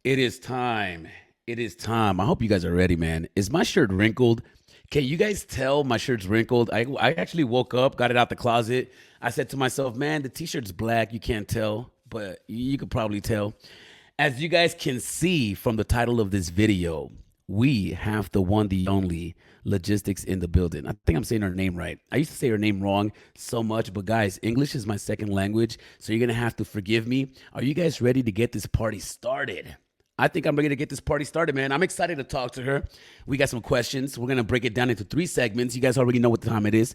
It is time. It is time. I hope you guys are ready, man. Is my shirt wrinkled? Can you guys tell my shirt's wrinkled? I actually woke up, got it out the closet. I said to myself, man, the t-shirt's black. You can't tell, but you could probably tell. As you guys can see from the title of this video, we have the one, the only Logistx in the building. I think I'm saying her name right. I used to say her name wrong so much, but guys, English is my second language, so you're gonna have to forgive me. Are you guys ready to get this party started? I think I'm ready to get this party started, man. I'm excited to talk to her. We got some questions. We're going to break it down into three segments. You guys already know what time it is.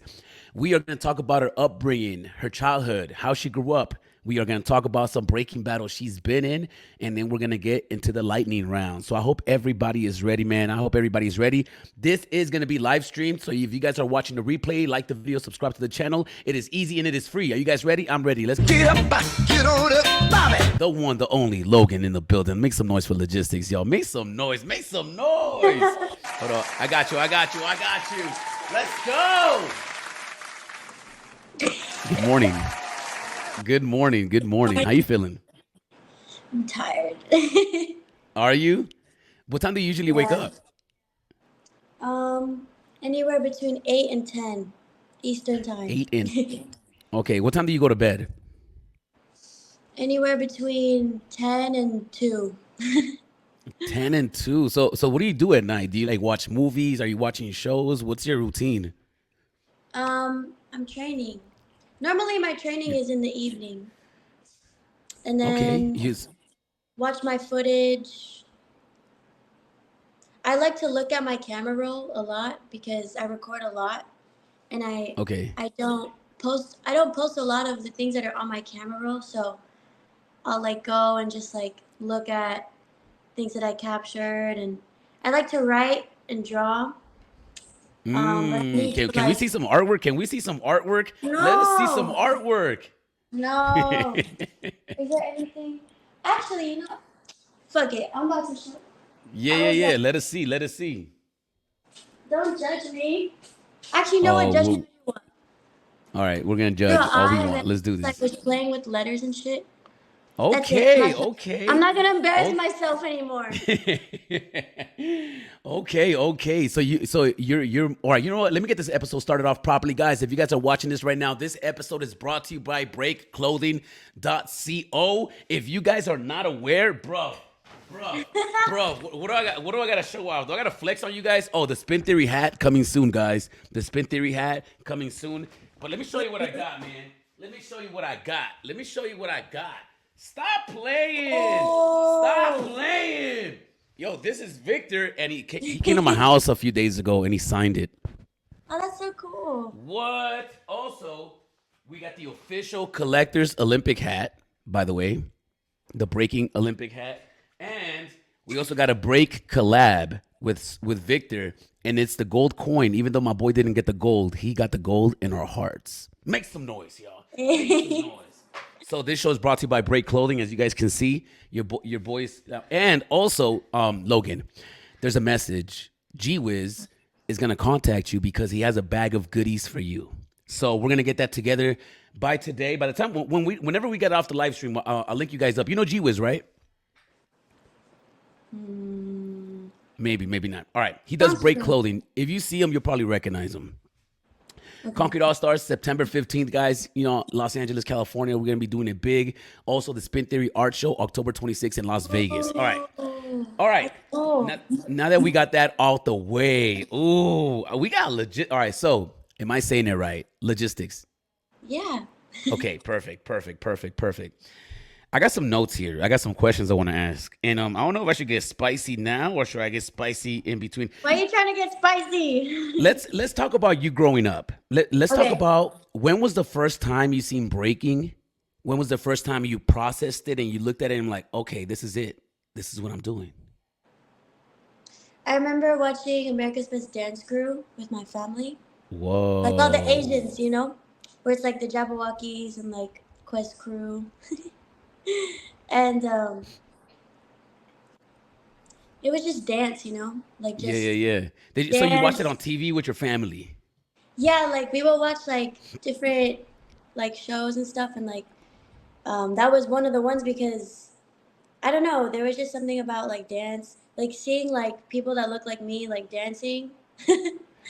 We are going to talk about her upbringing, her childhood, how she grew up. We are going to talk about some breaking battles she's been in, and then we're going to get into the lightning round. So I hope everybody is ready, man. I hope everybody is ready. This is going to be live streamed. So if you guys are watching the replay, like the video, subscribe to the channel. It is easy and it is free. Are you guys ready? I'm ready. Let's get up, get on up, Bobby. The one, the only Logan in the building. Make some noise for Logistx, y'all. Make some noise. Make some noise. Hold on. I got you. Let's go. Good morning. Good morning. Good morning. How you feeling? I'm tired. Are you? What time do you usually wake up? Anywhere between 8 and 10 Eastern time. 8 and Okay, what time do you go to bed? Anywhere between 10 and 2. 10 and 2. So what do you do at night? Do you like watch movies? Are you watching shows? What's your routine? I'm training. Normally my training is in the evening. And Okay. then watch my footage. I like to look at my camera roll a lot because I record a lot, and Okay. I don't post a lot of the things that are on my camera roll, so I'll like go and just like look at things that I captured, and I like to write and draw. But I need to Can we see some artwork? Can we see some artwork? Let us see some no, artwork. no. Is there anything? Actually, you know, fuck it. I'm about to show. Yeah. Let us see. Let us see. Don't judge me. Actually, no one Oh, judge me. all right. We're gonna Draw judge an all we eye, and want. then Let's do like this. was playing with letters and shit. That's it. Okay. I'm Okay. not gonna embarrass myself anymore. Okay. So you're all right. You know what? Let me get this episode started off properly, guys. If you guys are watching this right now, this episode is brought to you by breakclothing.co. If you guys are not aware, bro, what do I got? What do I got to show off? Do I got to flex on you guys? Oh, the Spin Theory hat coming soon, guys. The Spin Theory hat coming soon. But let me show you what I got, man. Let me show you what I got. Stop playing. Stop playing. Yo, this is Victor, and he came to my house a few days ago, and he signed it. Oh, that's so cool. What? Also, we got the official Collector's Olympic hat, by the way. The Breaking Olympic hat. And we also got a break collab with Victor, and it's the gold coin. Even though my boy didn't get the gold, he got the gold in our hearts. Make some noise, y'all. Make some noise. So this show is brought to you by Break Clothing, as you guys can see. Your boys, and also Logan. There's a message. G-Wiz is gonna contact you because he has a bag of goodies for you. So we're gonna get that together by today. By the time whenever we get off the live stream, I'll link you guys up. You know G-Wiz, right? Maybe not. All right. He does Break Clothing. If you see him, you'll probably recognize him. Okay. Concrete All Stars, September 15th, guys. You know, Los Angeles, California. We're going to be doing it big. Also, the Spin Theory Art Show, October 26th in Las Vegas. All right. Now that we got that out the way. Ooh, we got legit. All right. So, am I saying it right? Logistx. Yeah. Okay. Perfect. I got some notes here. I got some questions I want to ask. And I don't know if I should get spicy now or should I get spicy in between. Why are you trying to get spicy? Let's talk about you growing up. Let's talk about when was the first time you seen breaking? When was the first time you processed it and you looked at it and like, okay, this is it. This is what I'm doing. I remember watching America's Best Dance Crew with my family. Whoa. Like all the Asians, you know? Where it's like the Jabberwockies and like Quest Crew. And it was just dance, you know? Like just Yeah. So you watched it on TV with your family? Yeah, like we will watch like different like shows and stuff, and like that was one of the ones because I don't know. There was just something about like dance, like seeing like people that look like me like dancing.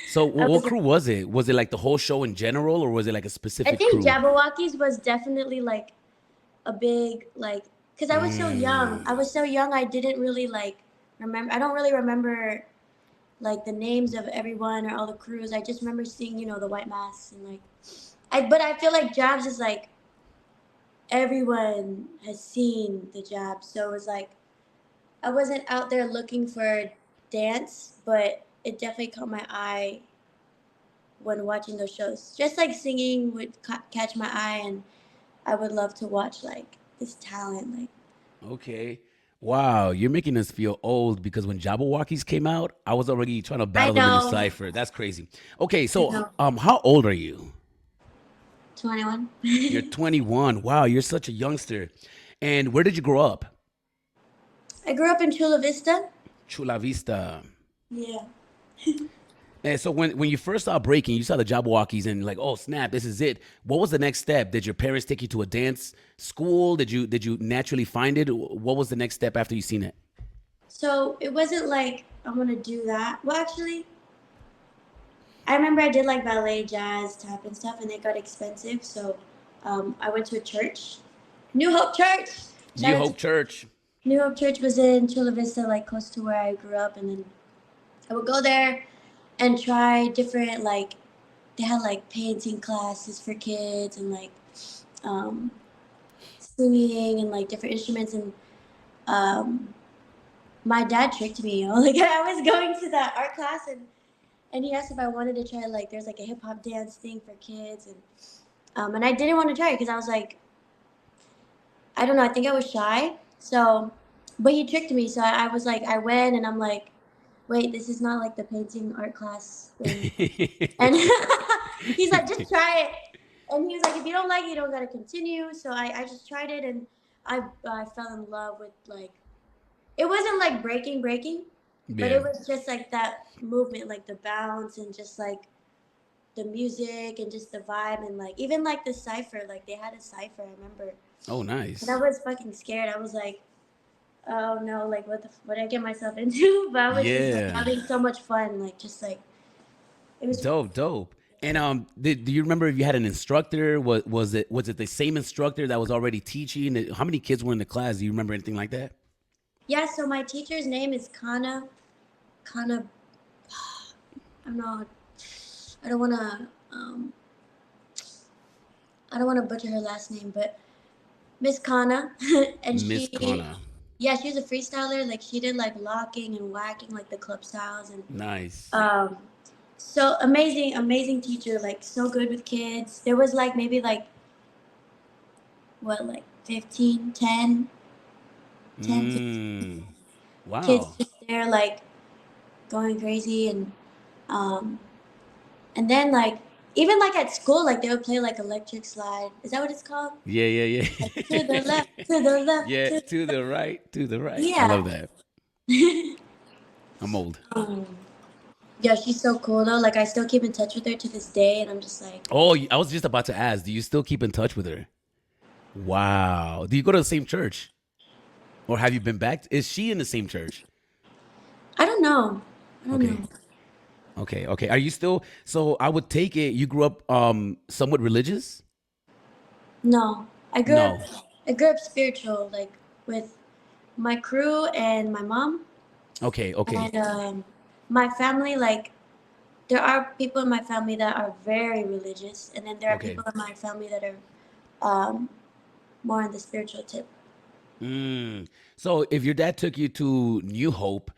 So I what was, crew was it? Was it like the whole show in general, or was it like a I specific think crew? Jabberwockies was definitely like a big like, because I was so young. I Mm. was so young. I didn't really like remember. I don't really remember like the names of everyone or all the crews. I just remember seeing, the white masks and like, but I feel like Jabs is like everyone has seen the Jabs, so it was like I wasn't out there looking for dance, but it definitely caught my eye when watching those shows. Just like singing would catch my eye, and I would love to watch like this talent. Like Okay. Wow, you're making us feel old because when Jabberwockies came out, I was already trying to I battle them in the know, cipher. That's crazy. Okay, I so know, how old are you? 21. You're 21. Wow, you're such a youngster. And where did you grow up? I grew up in Chula Vista. Chula Vista. Yeah. And so when you first saw breaking, you saw the Jabberwockies and like, oh snap, this is it. What was the next step? Did your parents take you to a dance school? Did you naturally find it? What was the next step after you seen it? So it wasn't like I'm gonna do that. Well, actually, I remember I did like ballet, jazz, tap, and stuff, and it got expensive. So I went to a church, New Hope Church. New Shout out to Hope Church. New Hope Church was in Chula Vista, like close to where I grew up, and then I would go there and try different like they had like painting classes for kids and like um, singing and like different instruments and um, my dad tricked me, Like I was going to that art class and he asked if I wanted to try like there's like a hip hop dance thing for kids and I didn't want to try it because I was like I don't know, I think I was shy. So but he tricked me, so I was like I went and I'm like, wait, this is not like the painting art class thing. And he's like, just try it. And he was like, if you don't like it, you don't gotta continue. So I just tried it and I fell in love with like it wasn't like breaking, but Yeah. it was just like that movement, like the bounce and just like the music and just the vibe and like even like the cipher, like they had a cipher, I remember. Oh, And I nice. was fucking scared. I was like, oh no, like what did I get myself into? But I was just like Yeah. having so much fun, like just like it was. Dope, dope. And do you remember if you had an instructor? Was it the same instructor that was already teaching? How many kids were in the class? Do you remember anything like that? Yeah, so my teacher's name is Kana. I'm not. I don't wanna. I don't wanna butcher her last name, but Miss Kana, and Miss she, Connor. yeah, she was a freestyler. Like she did like locking and whacking, like the club styles, and Nice. um, so amazing, amazing teacher. Like so good with kids. There was like maybe like what like 15, 10, 15 Mm. kids Wow. just there like going crazy um and then like even like at school like they would play like electric slide. Is that what it's called? Yeah, yeah, Like to the yeah. left, to the left, Yeah, to to the right, to the right. I yeah. love that. I'm old. um, yeah, she's so cool though. Like I still keep in touch with her to this day, and I'm just like, Oh, I was just about to ask, do you still keep in touch with her? Wow. Do you go to the same church? Or have you been back? Is she in the same church? I don't know, I don't Okay. know. Okay. Okay. Are you still so I would take it you grew up somewhat religious? No, No. I grew up spiritual, like with my crew and my mom Okay. Okay. and my family. Like there are people in my family that are very religious, and then there are Okay. people in my family that are um, more on the spiritual tip. Mm. So if your dad took you to New Hope,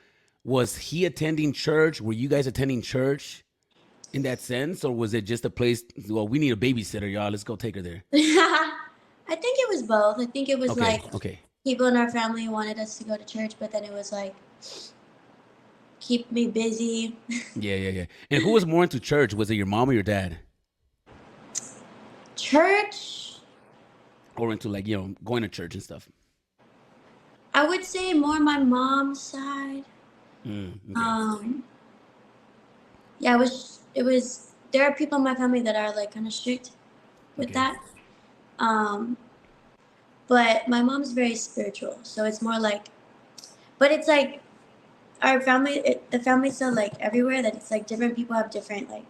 was he attending church? Were you guys attending church in that sense? Or was it just a place? Well, we need a babysitter, y'all. Let's go take her there. I think it was both. I think it was Okay. like Okay. people in our family wanted us to go to church, but then it was like keep me busy. Yeah, yeah, yeah. And who was more into church? Was it your mom or your dad? Church, Or into like, going to church and stuff? I would say more my mom's side. Okay. Um, yeah, it was there are people in my family that are like kind of strict with Okay. that. Um, but my mom's very spiritual, so it's more like, but it's like our family, the family's so like everywhere that it's like different people have different like,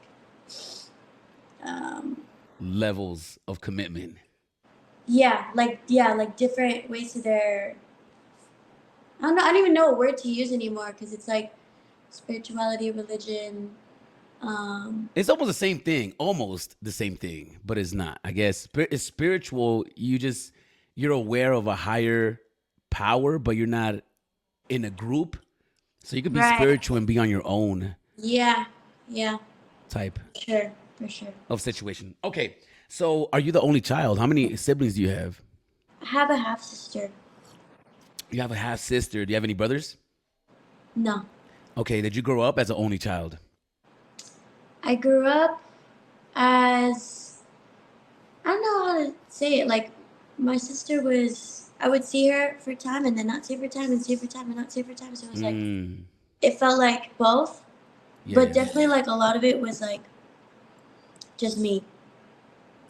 um, Levels of commitment. yeah, like different ways to their. I don't know. I don't even know what word to use anymore because it's like spirituality, religion. It's almost the same thing, almost the same thing, but it's not. I guess it's spiritual. You're aware of a higher power, but you're not in a group. So you could be Right. spiritual and be on your own Yeah. Yeah. type Sure. For sure. of situation. Okay. So are you the only child? How many siblings do you have? I have a half sister. You have a half sister. Do you have any brothers? No. Okay. Did you grow up as an only child? I grew up as, I don't know how to say it. Like my sister was, I would see her for time and then not see her for time and see her for time and not see her for time. So it was like, Mm. it felt like both, Yeah, but yeah. definitely like a lot of it was like just me.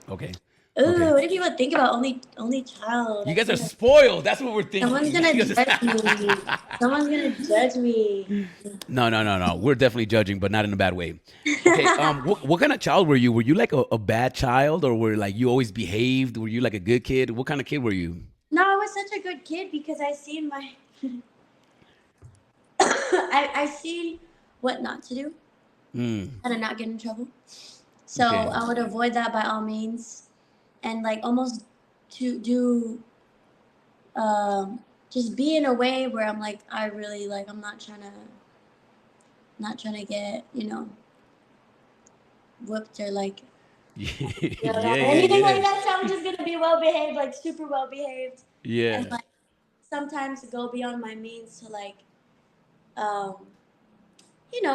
Okay. Ooh, Okay. what did people think about only child? You I guys are feel like spoiled. That's what we're someone's thinking. gonna You guys judge me. Someone's gonna judge me. No. We're definitely judging, but not in a bad way. Okay. What kind of child were you? Were you like a bad child, or were like you always behaved? Were you like a good kid? What kind of kid were you? No, I was such a good kid because I seen my I seen what not to do, Mm. how to not get in trouble. So Okay. I would avoid that by all means, and like almost to do um, just be in a way where I'm like I really like I'm not trying to get whooped or like anything like Yeah. that. So I'm just gonna be well behaved, like super well behaved, and Yeah. like sometimes go beyond my means to like um,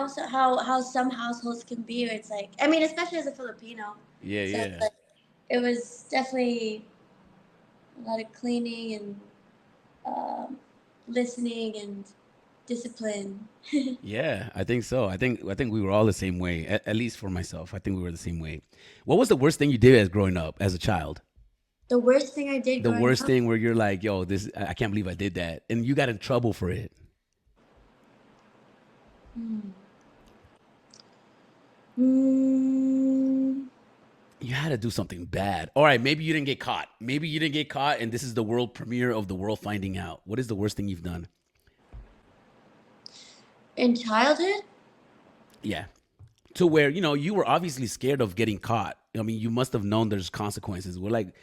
so how some households can be. It's like I mean, especially as a Filipino, Yeah. so it's Yeah. like it was definitely a lot of cleaning and um, listening and discipline. Yeah. I think so. I think we were all the same way. At least for myself, I think we were the same way. What was the worst thing you did as growing up as a child? The worst thing I did The growing worst up. thing where you're like, yo, this I can't believe I did that, and you got in trouble for it. Hmm. Mm, You had to do something bad. All right, maybe you didn't get caught. Maybe you didn't get caught, and this is the world premiere of the world finding out. What is the worst thing you've done? in childhood, Yeah. To where, you were obviously scared of getting caught. I mean, you must have known there's consequences. We're like,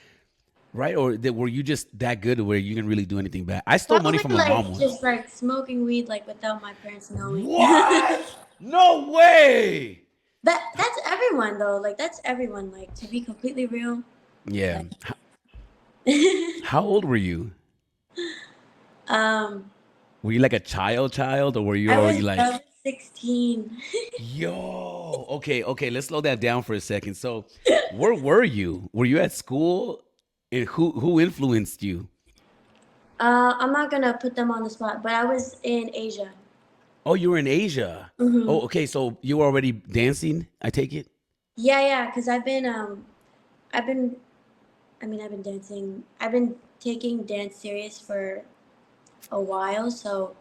right? Or were you just that good where you didn't really do anything bad? I stole money probably from my mom like once. just like smoking weed like without my parents knowing. What? No way. That's everyone though. Like that's everyone. Like to be completely real. Yeah. Like How old were you? um, Were you like a child, or were you I already was like, 16. yo, okay, let's slow that down for a second. So, where were you? Were you at school? And who influenced you? I'm not gonna put them on the spot, but I was in Asia. Oh, you were in Asia. Oh, Hmm. okay. So you were already dancing, I take it? Yeah, because I've been, I mean, I've been dancing. I've been taking dance serious for a while. So,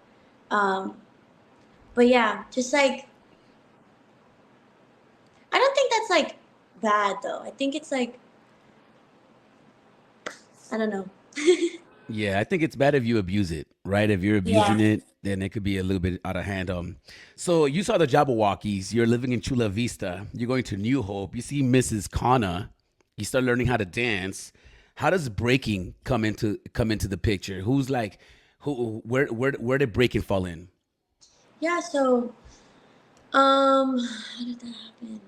um, but yeah, just like I don't think that's like bad though. I think it's like I don't know. Yeah, I think it's bad if you abuse it, right? If you're abusing Yeah. it, then it could be a little bit out of hand. So you saw the Jabberwockies. You're living in Chula Vista. You're going to New Hope. You see Mrs. Kana. You start learning how to dance. How does breaking come into the picture? Who's like, where did breaking fall in? Yeah. So, how did that happen?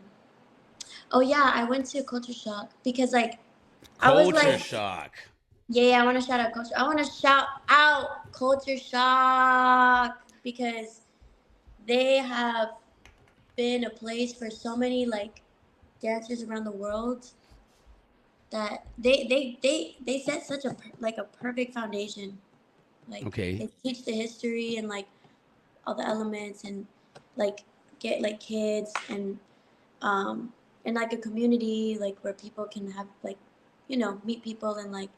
Oh yeah, I went to culture shock because like I was Culture like, shock. yeah, I want to shout out culture. I want to shout out culture shock because they have been a place for so many like dancers around the world that they set such a like a perfect foundation. Like Okay. they teach the history and like all the elements and like get like kids um and like a community like where people can have like meet people and like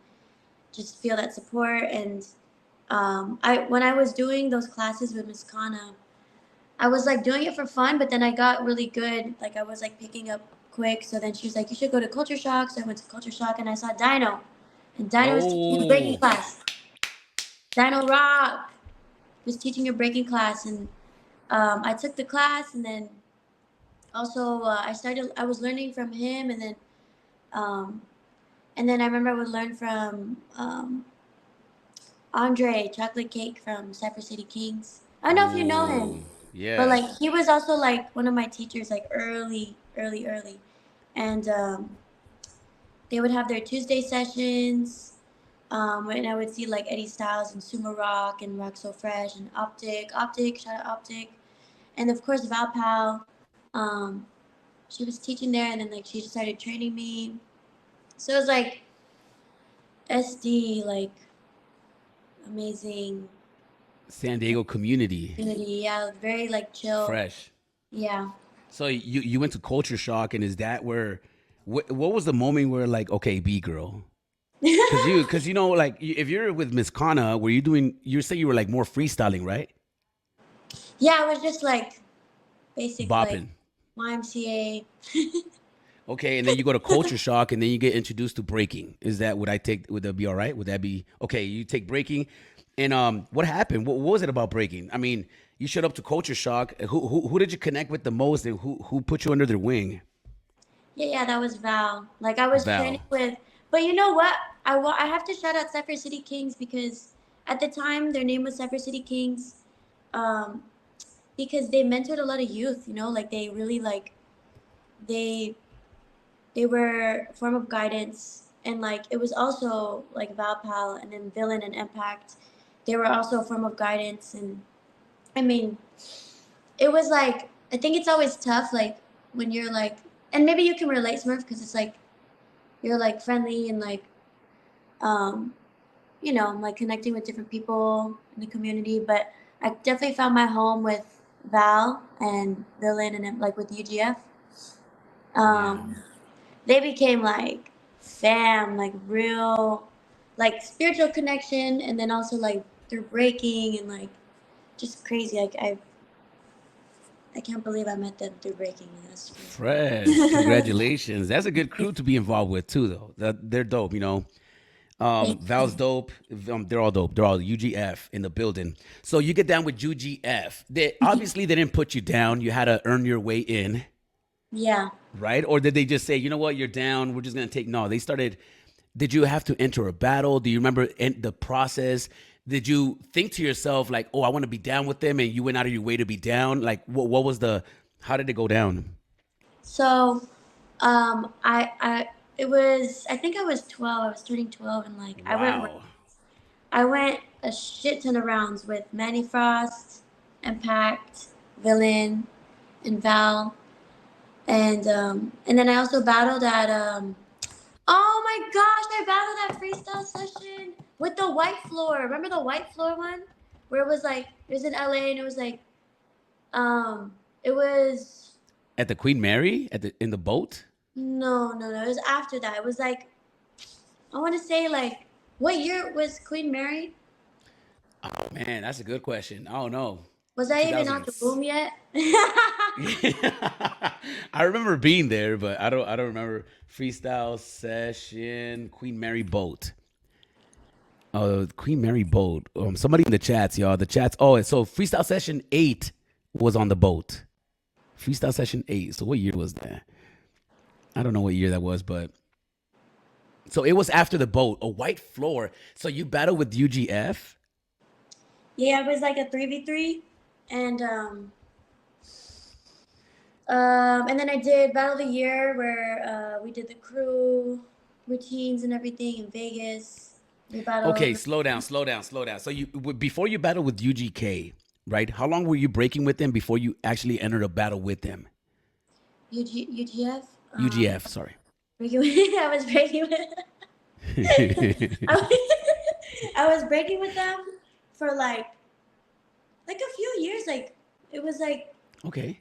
just feel that support. And when I was doing those classes with Miss Kana, I was like doing it for fun, but then I got really good. Like I was like picking up quick. So then she was like, "You should go to Culture Shock." So I went to Culture Shock and I saw Dino, and Dino was teaching a breaking Oh, class. Dino Rock was teaching a breaking class, and I took the class, and then also I was learning from him, um, and then I remember I would learn from Andre Chocolate Cake from Cypress City Kings. I don't know if you know him, oh, but like yes. he was also like one of my teachers, like early, and they would have their Tuesday sessions. And I would see like Eddie Styles and Sumo Rock and Rock So Fresh and Optic, shout out Optic, and of course Val Pal. Um, she was teaching there, and then like she just started training me. So it was like SD, like amazing San Diego community, community. Yeah, very like chill. fresh. Yeah. So you went to Culture Shock, and is that where? What was the moment where like, okay, Bgirl? Because you know, like if you're with Miss Kana, were you doing? You say you were like more freestyling, right? Yeah, it was just like basic like Bopping. YMCA. Okay, and then you go to Culture Shock, and then you get introduced to breaking. Is that would I take? Would that be all right? Would that be okay? You take breaking, and what happened? What was it about breaking? I mean, you showed up to Culture Shock. Who did you connect with the most, and who put you under their wing? Yeah, that was Val. Like I was training Val. with, but you know what? I have to shout out Cypress City Kings because at the time their name was Cypress City Kings, um, because they mentored a lot of youth. You know, like they really like they they were a form of guidance, and like it was also like Val Pal and then Villain and Impact. They were also a form of guidance, and I mean, it was like I think it's always tough, like when you're like, and maybe you can relate, Smurf, because it's like you're like friendly and like um like connecting with different people in the community. But I definitely found my home with Val and Villain and like with UGF. Yeah. um they became like fam, like real, like spiritual connection, and then also like through breaking and like just crazy. Like I can't believe I met them through breaking. That's Fresh. crazy. Congratulations. That's a good crew to be involved with too, though. They're dope. You know, Thank Val's you. dope. They're all dope. They're all UGF in the building. So you get down with UGF. They obviously they didn't put you down. You had to earn your way in, Yeah. right? Or did they just say, you know what, you're down. We're just gonna take. No, they started. Did you have to enter a battle? Do you remember the process? Did you think to yourself like, oh, I want to be down with them, and you went out of your way to be down? Like, what was the? How did it go down? So, I it was I think I was 12. I was turning 12, and like Wow. I went a shit ton of rounds with Manny Frost, Impact, Villain, and Val, and then I also battled at oh my gosh, I battled at Freestyle session with the white floor. Remember the white floor one where it was like it was in LA, and it was like um it was At the Queen Mary at the in the boat. no, it was after that. It was like I want to say like what year was Queen Mary? Oh man, that's a good question. I don't know. Was I even 2000. out the womb yet? I remember being there, but I don't remember freestyle session Queen Mary boat. Queen Mary boat. Somebody in the chats, y'all. The chats. Oh, so freestyle session 8 was on the boat. Freestyle session 8. So what year was that? I don't know what year that was, but so it was after the boat. A white floor. So you battled with UGF. Yeah, it was like a 3v3, and and then I did Battle of the Year where we did the crew routines and everything in Vegas. We Okay, battled slow down. So you before you battled with UGK, right? How long were you breaking with them before you actually entered a battle with them? UGF. UGF, sorry. I was breaking with. I was, I was breaking with them for like a few years. Like it was like Okay.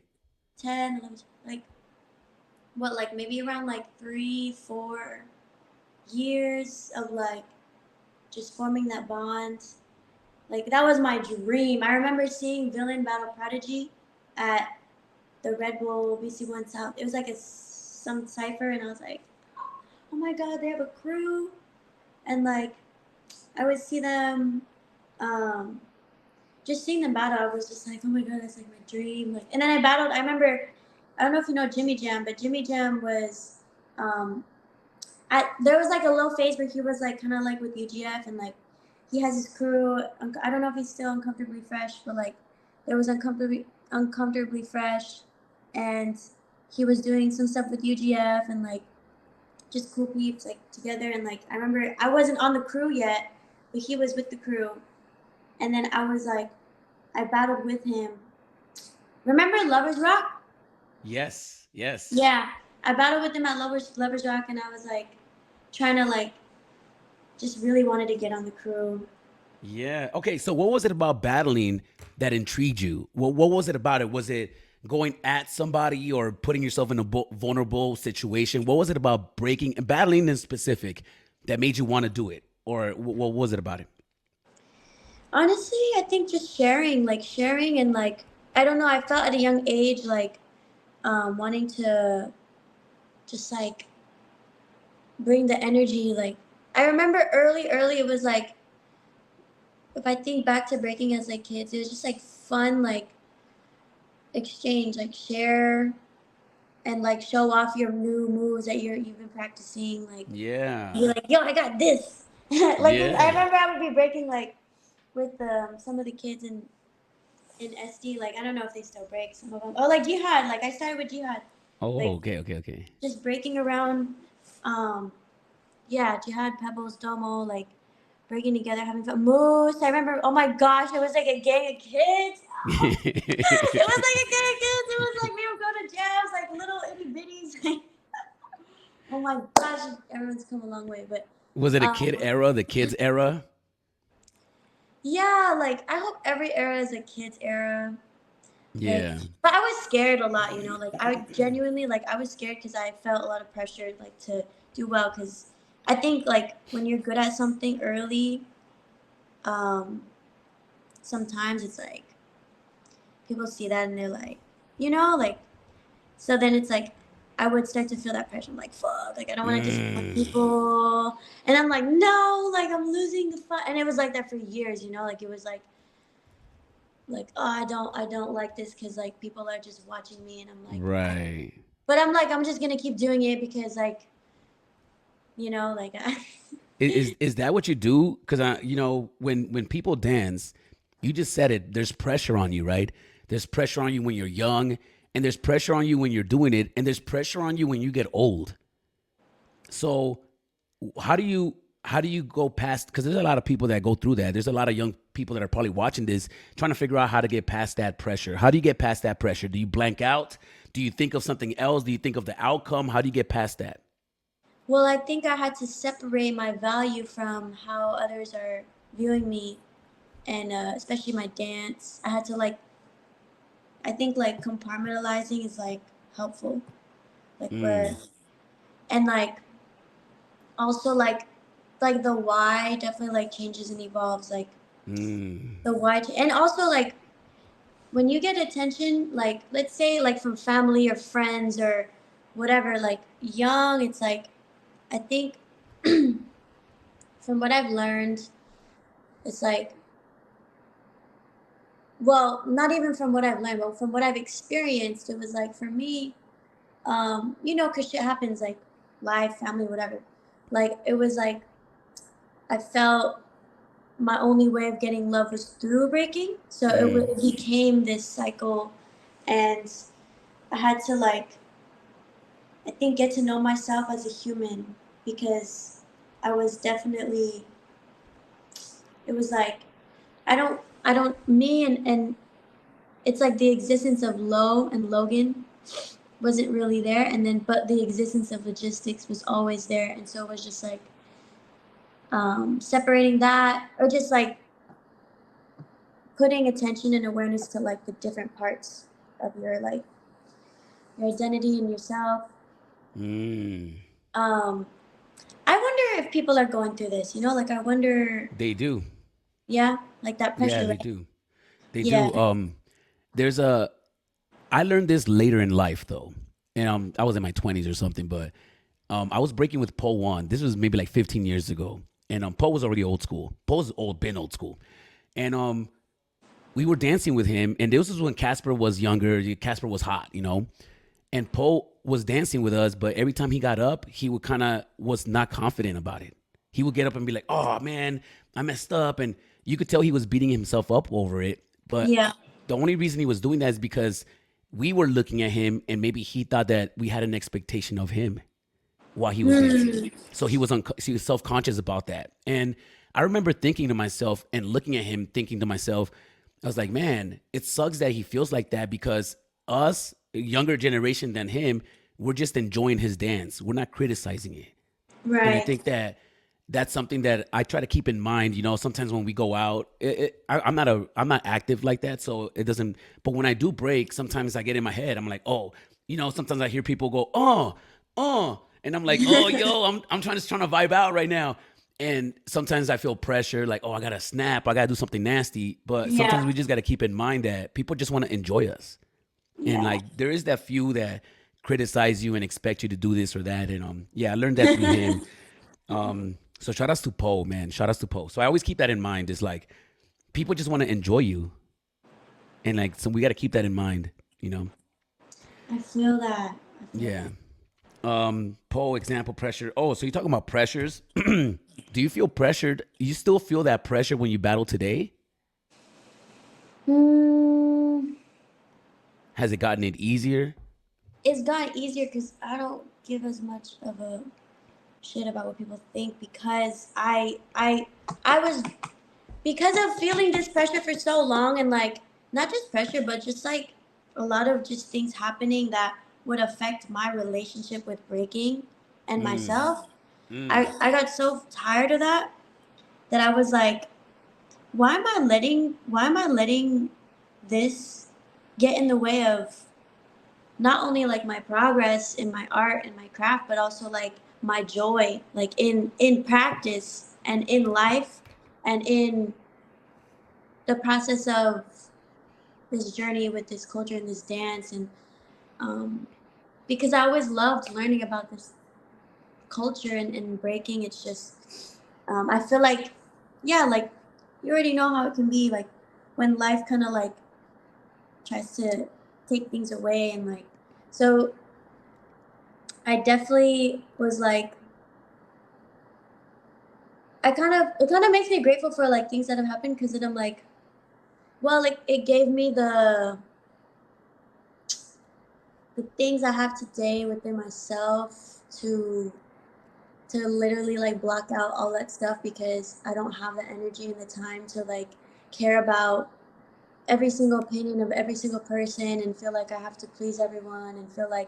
10, 11, like what, like maybe around like 3, 4 years of like just forming that bond. Like that was my dream. I remember seeing Villain Battle Prodigy at the Red Bull BC1 South. It was like some cipher, and I was like, oh my god, they have a crew, and like I would see them, just seeing them battle. I was just like, oh my god, that's like my dream. Like, and then I battled. I remember, I don't know if you know Jimmy Jam, but Jimmy Jam was, there was like a little phase where he was like kind of like with UGF, and like he has his crew. I don't know if he's still Uncomfortably Fresh, but like there was uncomfortably fresh, and he was doing some stuff with UGF and like just cool peeps like together. And like I remember I wasn't on the crew yet, but he was with the crew, and then I was like I battled with him. Remember Lovers Rock? Yes, yes. Yeah, I battled with him at Lovers Rock, and I was like trying to like just really wanted to get on the crew. Yeah. Okay. So, what was it about battling that intrigued you? What was it about it? Was it going at somebody or putting yourself in a vulnerable situation? What was it about breaking and battling in specific that made you want to do it? Or what was it about it? Honestly, I think just sharing, and like I don't know. I felt at a young age like wanting to just like bring the energy. Like I remember early, it was like if I think back to breaking as like kids, it was just like fun, like exchange, like share and like show off your new moves that you've been practicing. Like Yeah. you're like, yo, I got this. Like I Yeah. remember I would be breaking like with some of the kids in SD. Like I don't know if they still break some of them. Oh, like Jihad. Like I started with Jihad. Oh, Like okay, okay, okay. just breaking around. Yeah, Jihad, Pebbles, Domo, like breaking together, having fun. Moose. I remember. Oh my gosh, it was like a gang of kids. It was like a gang of kids. It was like we would go to jams, like little itty bitties. Oh my gosh, everyone's come a long way. But Was it a kid era, the kids era? yeah, like I hope every era is a kid's era. Like, Yeah. but I was scared a lot, you know. Like I genuinely, like I was scared because I felt a lot of pressure, like to do well. Because I think like when you're good at something early, um, sometimes it's like people see that and they're like, you know, like so then it's like I would start to feel that pressure. I'm like, fuck, like I don't want to disappoint people, and I'm like, no, like I'm losing the fun, and it was like that for years, you know, like it was like oh I don't like this because like people are just watching me, and I'm like Right. but I'm like I'm just gonna keep doing it because like you know like Is that what you do? Because when people dance, you just said it. There's pressure on you, right? There's pressure on you when you're young, and there's pressure on you when you're doing it, and there's pressure on you when you get old. So how do you go past? Because there's a lot of people that go through that. There's a lot of young people that are probably watching this, trying to figure out how to get past that pressure. How do you get past that pressure? Do you blank out? Do you think of something else? Do you think of the outcome? How do you get past that? well I think I had to separate my value from how others are viewing me, and especially my dance. I had to like I think like compartmentalizing is like helpful, like where Mm, and like also like the why definitely like changes and evolves, like mm, the why and also like when you get attention, like let's say like from family or friends or whatever, like young, it's like I think from what I've learned, it's like well not even from what I've learned but from what I've experienced, it was like for me, you know, because shit happens like life, family, whatever, like it was like I felt my only way of getting love was through breaking. So mm. it became this cycle, and I had to like, I think, get to know myself as a human because I was definitely, it was like, I don't, me and it's like the existence of Lo and Logan wasn't really there. And then, but the existence of Logistx was always there. And so it was just like, separating that or just like putting attention and awareness to like the different parts of your like your identity and yourself. Mm. um I wonder if people are going through this, you know, like I wonder, They do. yeah, like that Yeah, pressure, they right? do. They Yeah. do. There's a. I learned this later in life though, and I was in my 20s or something, but I was breaking with Poe One. This was maybe like 15 years ago, and Poe was already old school. Poe was been old school, and we were dancing with him, and this was when Casper was younger. Casper was hot, you know, and Poe was dancing with us, but every time he got up, he would kind of was not confident about it. He would get up and be like, "Oh man, I messed up," and you could tell he was beating himself up over it. But Yeah. the only reason he was doing that is because we were looking at him, and maybe he thought that we had an expectation of him while he was dancing. Mm, So he was self conscious about that. And I remember thinking to myself and looking at him, thinking to myself, I was like, man, it sucks that he feels like that because us, younger generation than him, we're just enjoying his dance. We're not criticizing it. And I right. think that that's something that I try to keep in mind. You know, sometimes when we go out, I'm not active like that, so it doesn't. But when I do break, sometimes I get in my head. I'm like, oh, you know, sometimes I hear people go, and I'm like, oh, yo, I'm trying to vibe out right now. And sometimes I feel pressure, like, oh, I gotta snap, I gotta do something nasty. But Yeah. sometimes we just gotta keep in mind that people just want to enjoy us, and Yeah. like there is that few that criticize you and expect you to do this or that. And yeah, I learned that through him. So shout outs to Poe, man. Shout outs to Poe. So I always keep that in mind. It's like people just want to enjoy you, and like so we got to keep that in mind. You know? I feel that. I feel Yeah. that. Poe example pressure. Oh, so you're talking about pressures? Do you feel pressured? You still feel that pressure when you battle today? Hmm. Has it gotten it easier? It's gotten easier because I don't give as much of a shit about what people think because I was because of feeling this pressure for so long and like not just pressure but just like a lot of just things happening that would affect my relationship with breaking and Mm, myself. mm, I got so tired of that I was like, why am I letting this get in the way of not only like my progress in my art and my craft but also like my joy like in practice and in life and in the process of this journey with this culture and this dance and um, because I always loved learning about this culture and breaking. It's just I feel like yeah, like you already know how it can be like when life kind of like tries to take things away and like so I definitely was like it kind of makes me grateful for like things that have happened because then I'm like well like it gave me the things I have today within myself to literally like block out all that stuff because I don't have the energy and the time to like care about every single opinion of every single person and feel like I have to please everyone and feel like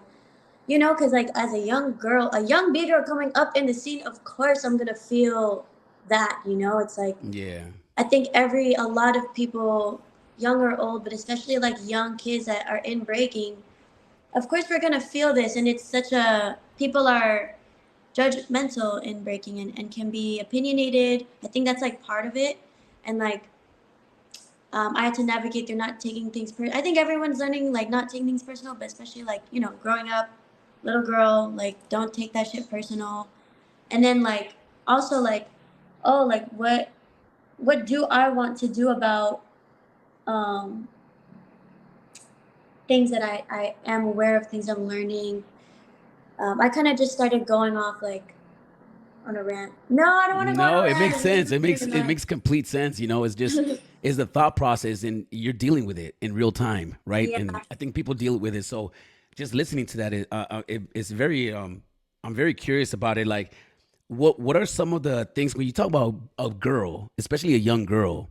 you know because like as a young girl a young Bgirl coming up in the scene of course I'm gonna feel that you know it's like yeah. I think a lot of people young or old but especially like young kids that are in breaking of course we're gonna feel this and it's such a people are judgmental in breaking and can be opinionated. I think that's like part of it. And like I had to navigate through not taking things I think everyone's learning like not taking things personal, but especially like, you know, growing up, little girl, like don't take that shit personal. And then like also like, oh like what do I want to do about um things that I am aware of, things I'm learning. I kind of just started going off like on a rant. No, I don't want to go on No, a it rant. makes This sense. isn't even It that. makes complete sense. You know, it's just is the thought process, and you're dealing with it in real time, right? Yeah. And I think people deal with it. So just listening to that, it's very. I'm very curious about it. Like, what are some of the things when you talk about a girl, especially a young girl,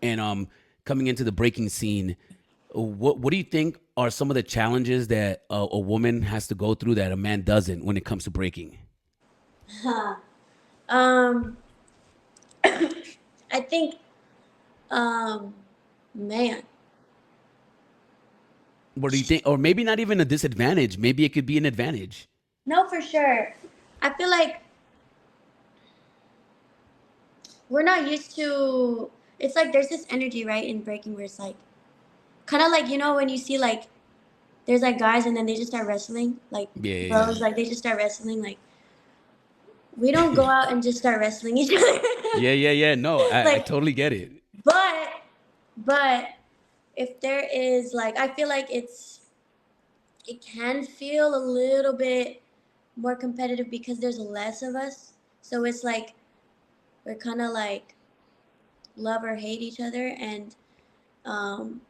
and coming into the breaking scene? What do you think are some of the challenges that a woman has to go through that a man doesn't when it comes to breaking? Huh. Um, I think, um, man, What do you think? Or maybe not even a disadvantage. Maybe it could be an advantage. no, for sure. I feel like we're not used to. It's like there's this energy, right, in breaking where it's like kind of like, you know, when you see like there's like guys and then they just start wrestling, like Yeah, yeah, bros, like they just start wrestling. Like we don't go out and just start wrestling each other. yeah, yeah, yeah. No, I Like, totally get it. but but if there is like, I feel like it can feel a little bit more competitive because there's less of us. So it's like we're kind of like love or hate each other. And um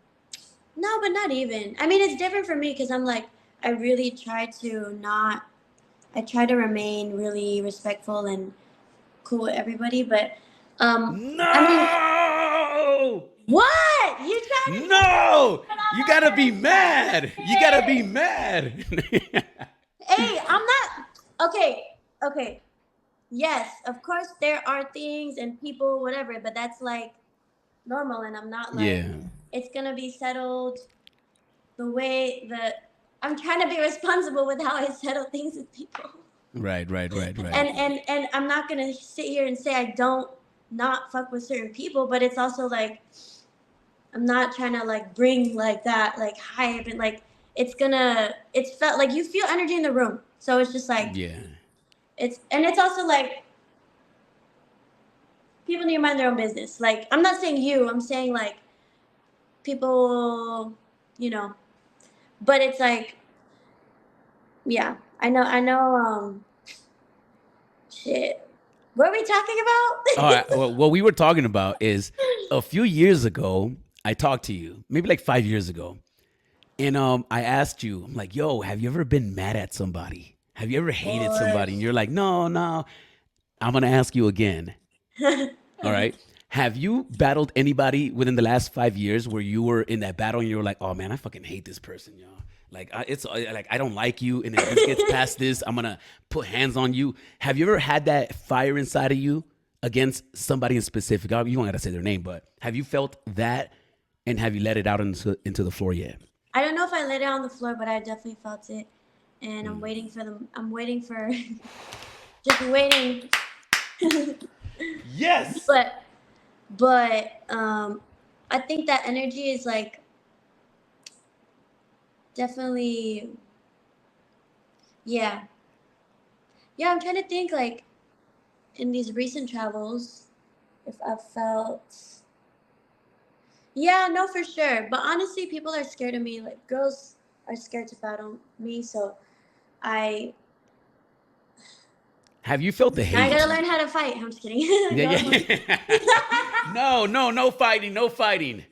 no, but not even. I mean, it's different for me because I'm like, I really try to not, I try to remain really respectful and cool with everybody. But I mean, No, what you trying to get me no, when you I'm gotta over be here? Stop mad. You gotta be it. mad. Hey, I'm not okay. Okay, yes, of course there are things and people, whatever, but that's like normal, and I'm not like Yeah. it's gonna be settled the way that I'm trying to be responsible with how I settle things with people. Right, right, right, right. And I'm not gonna sit here and say I don't not fuck with certain people, but it's also like I'm not trying to like bring like that like hype and like it's felt like you feel energy in the room. So it's just like Yeah. it's also like people need to mind their own business. Like I'm not saying you, I'm saying like people, you know. But it's like, yeah, I know shit. What are we talking All right. about? Well, what we were talking about is a few years ago, I talked to you, maybe like 5 years ago. And I asked you, I'm like, yo, have you ever been mad at somebody? Have you ever hated Boy. somebody? And you're like, no, no. I'm gonna ask you again. All right. Have you battled anybody within the last 5 years where you were in that battle and you were like, oh man, I fucking hate this person, yo. Like it's like I don't like you, and if this gets past this, I'm gonna put hands on you. Have you ever had that fire inside of you against somebody in specific? You don't gotta say their name, but have you felt that, and have you let it out into the floor yet? I don't know if I laid it on the floor, but I definitely felt it. And I'm Mm. waiting for them. I'm waiting for, just waiting. Yes. but, but I think that energy is like definitely, yeah. Yeah, I'm trying to think like in these recent travels, if I've felt, yeah, no, for sure. But honestly, people are scared of me. Like girls are scared to battle me, so I Have you felt the I gotta hate? learn how to fight. I'm just kidding. Yeah, No, I'm like, yeah. No, no, no fighting, no fighting.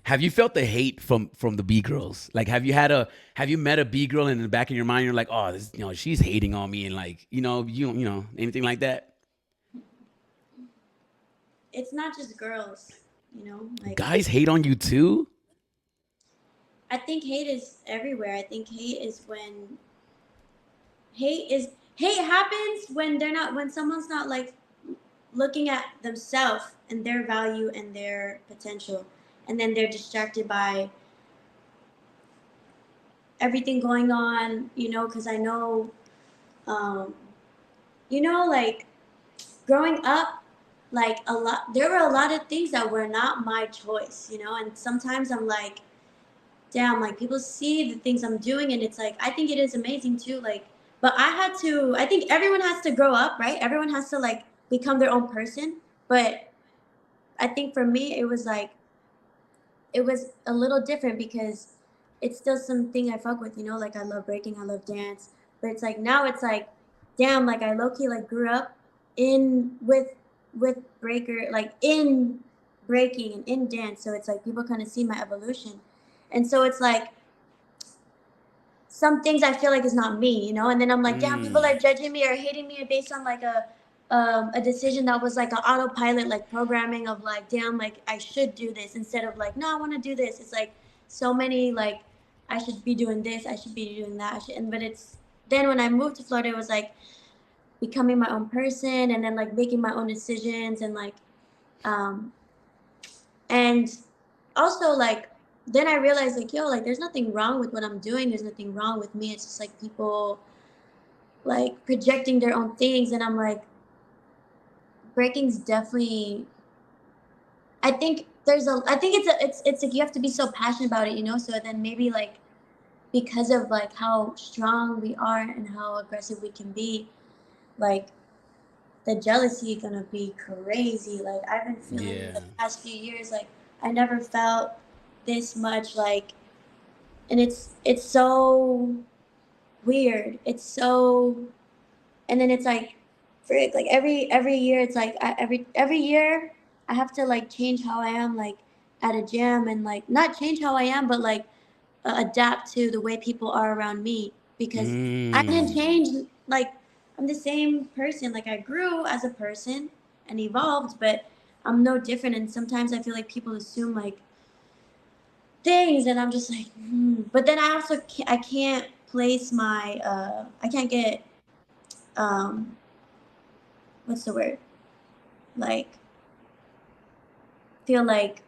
Have you felt the hate from the B girls? Like, have you met a B girl and in the back of your mind you're like, oh, this, she's hating on me, and like, anything like that? it's not just girls, like Guys hate on you too. I think hate is everywhere. I think hate is hate happens when they're not when someone's not like looking at themselves and their value and their potential, and then they're distracted by everything going on, because I know, um, like growing up, like there were a lot of things that were not my choice, and sometimes I'm like, damn, like people see the things I'm doing, and it's like I think it is amazing too, like, but I think everyone has to grow up, right? Everyone has to like become their own person, but I think for me it was a little different because it's still something I fuck with, like I love breaking, I love dance, but it's like now it's like, damn, like I low key like grew up in with breaker, like in breaking and in dance, so it's like people kind of see my evolution, and so it's like some things I feel like is not me, and then I'm like, damn, people Mm. are judging me or hating me based on like a decision that was like an autopilot, like programming of like, damn, like I should do this instead of like, no, I want to do this. It's like so many like I should be doing this, I should be doing that, but it's then when I moved to Florida, it was like becoming my own person and then like making my own decisions and like um and also like then I realized like, yo, like there's nothing wrong with what I'm doing, there's nothing wrong with me, it's just like people like projecting their own things, and I'm like, breaking's definitely. I think it's like you have to be so passionate about it, you know. So then maybe like because of like how strong we are and how aggressive we can be, like the jealousy gonna be crazy. Like I've been feeling Yeah. the past few years, like I never felt this much, like, and it's so weird. It's so, and then it's like, frick, like every year, it's like every year I have to like change how I am, like at a gym, and like not change how I am, but like adapt to the way people are around me because I didn't Mm. change. Like I'm the same person. Like I grew as a person and evolved, but I'm no different. And sometimes I feel like people assume like things, and I'm just like, but then I also I can't place my I can't get um what's the word, like feel like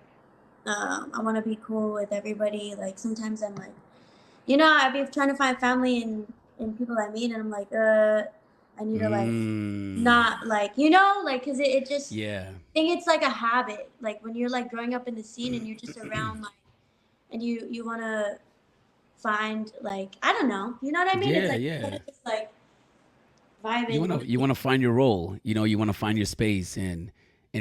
I want to be cool with everybody. Like sometimes I'm like, you know, I'd be trying to find family in people I meet, and I'm like, I need to like Mm. not like, you know, like, cause it just, Yeah. I think it's like a habit. Like when you're like growing up in the scene and you're just around like, and you want to find like, I don't know, you know what I mean? It's Yeah, like yeah. just like You vibing want with to you want to find your role. You know, you want to find your space and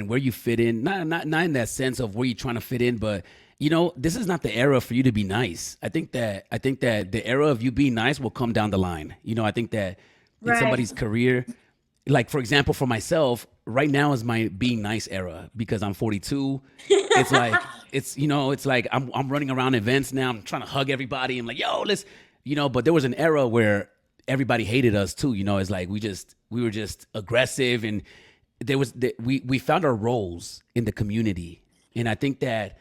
where you fit in. Not in that sense of where you're trying to fit in, but you know, this is not the era for you to be nice. I think that the era of you being nice will come down the line. You know, I think that in right. somebody's career, like for example, for myself, right now is my being nice era because I'm 42. It's like it's like I'm running around events now. I'm trying to hug everybody. I'm like, yo, let's but there was an era where everybody hated us too. You know, it's like we were just aggressive, and we found our roles in the community, and I think that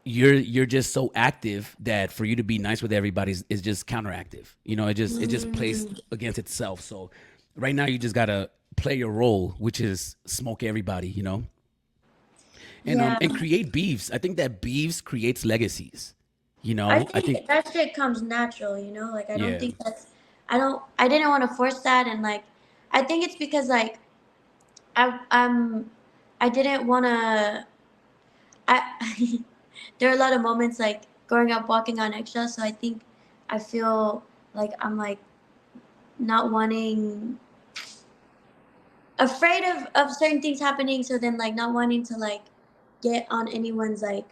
you're just so active that for you to be nice with everybody is just counteractive. You know, it just plays Mm, against itself. So right now you just gotta play your role, which is smoke everybody. yeah. And create beefs. I think that beefs creates legacies. I I think think that shit comes natural, you know? Like I don't yeah. think that's, I didn't want to force that, and like I think it's because like I'm I didn't want to I there are a lot of moments like growing up walking on eggshells, so I think I feel like I'm like not wanting, afraid of certain things happening, so then like not wanting to like get on anyone's like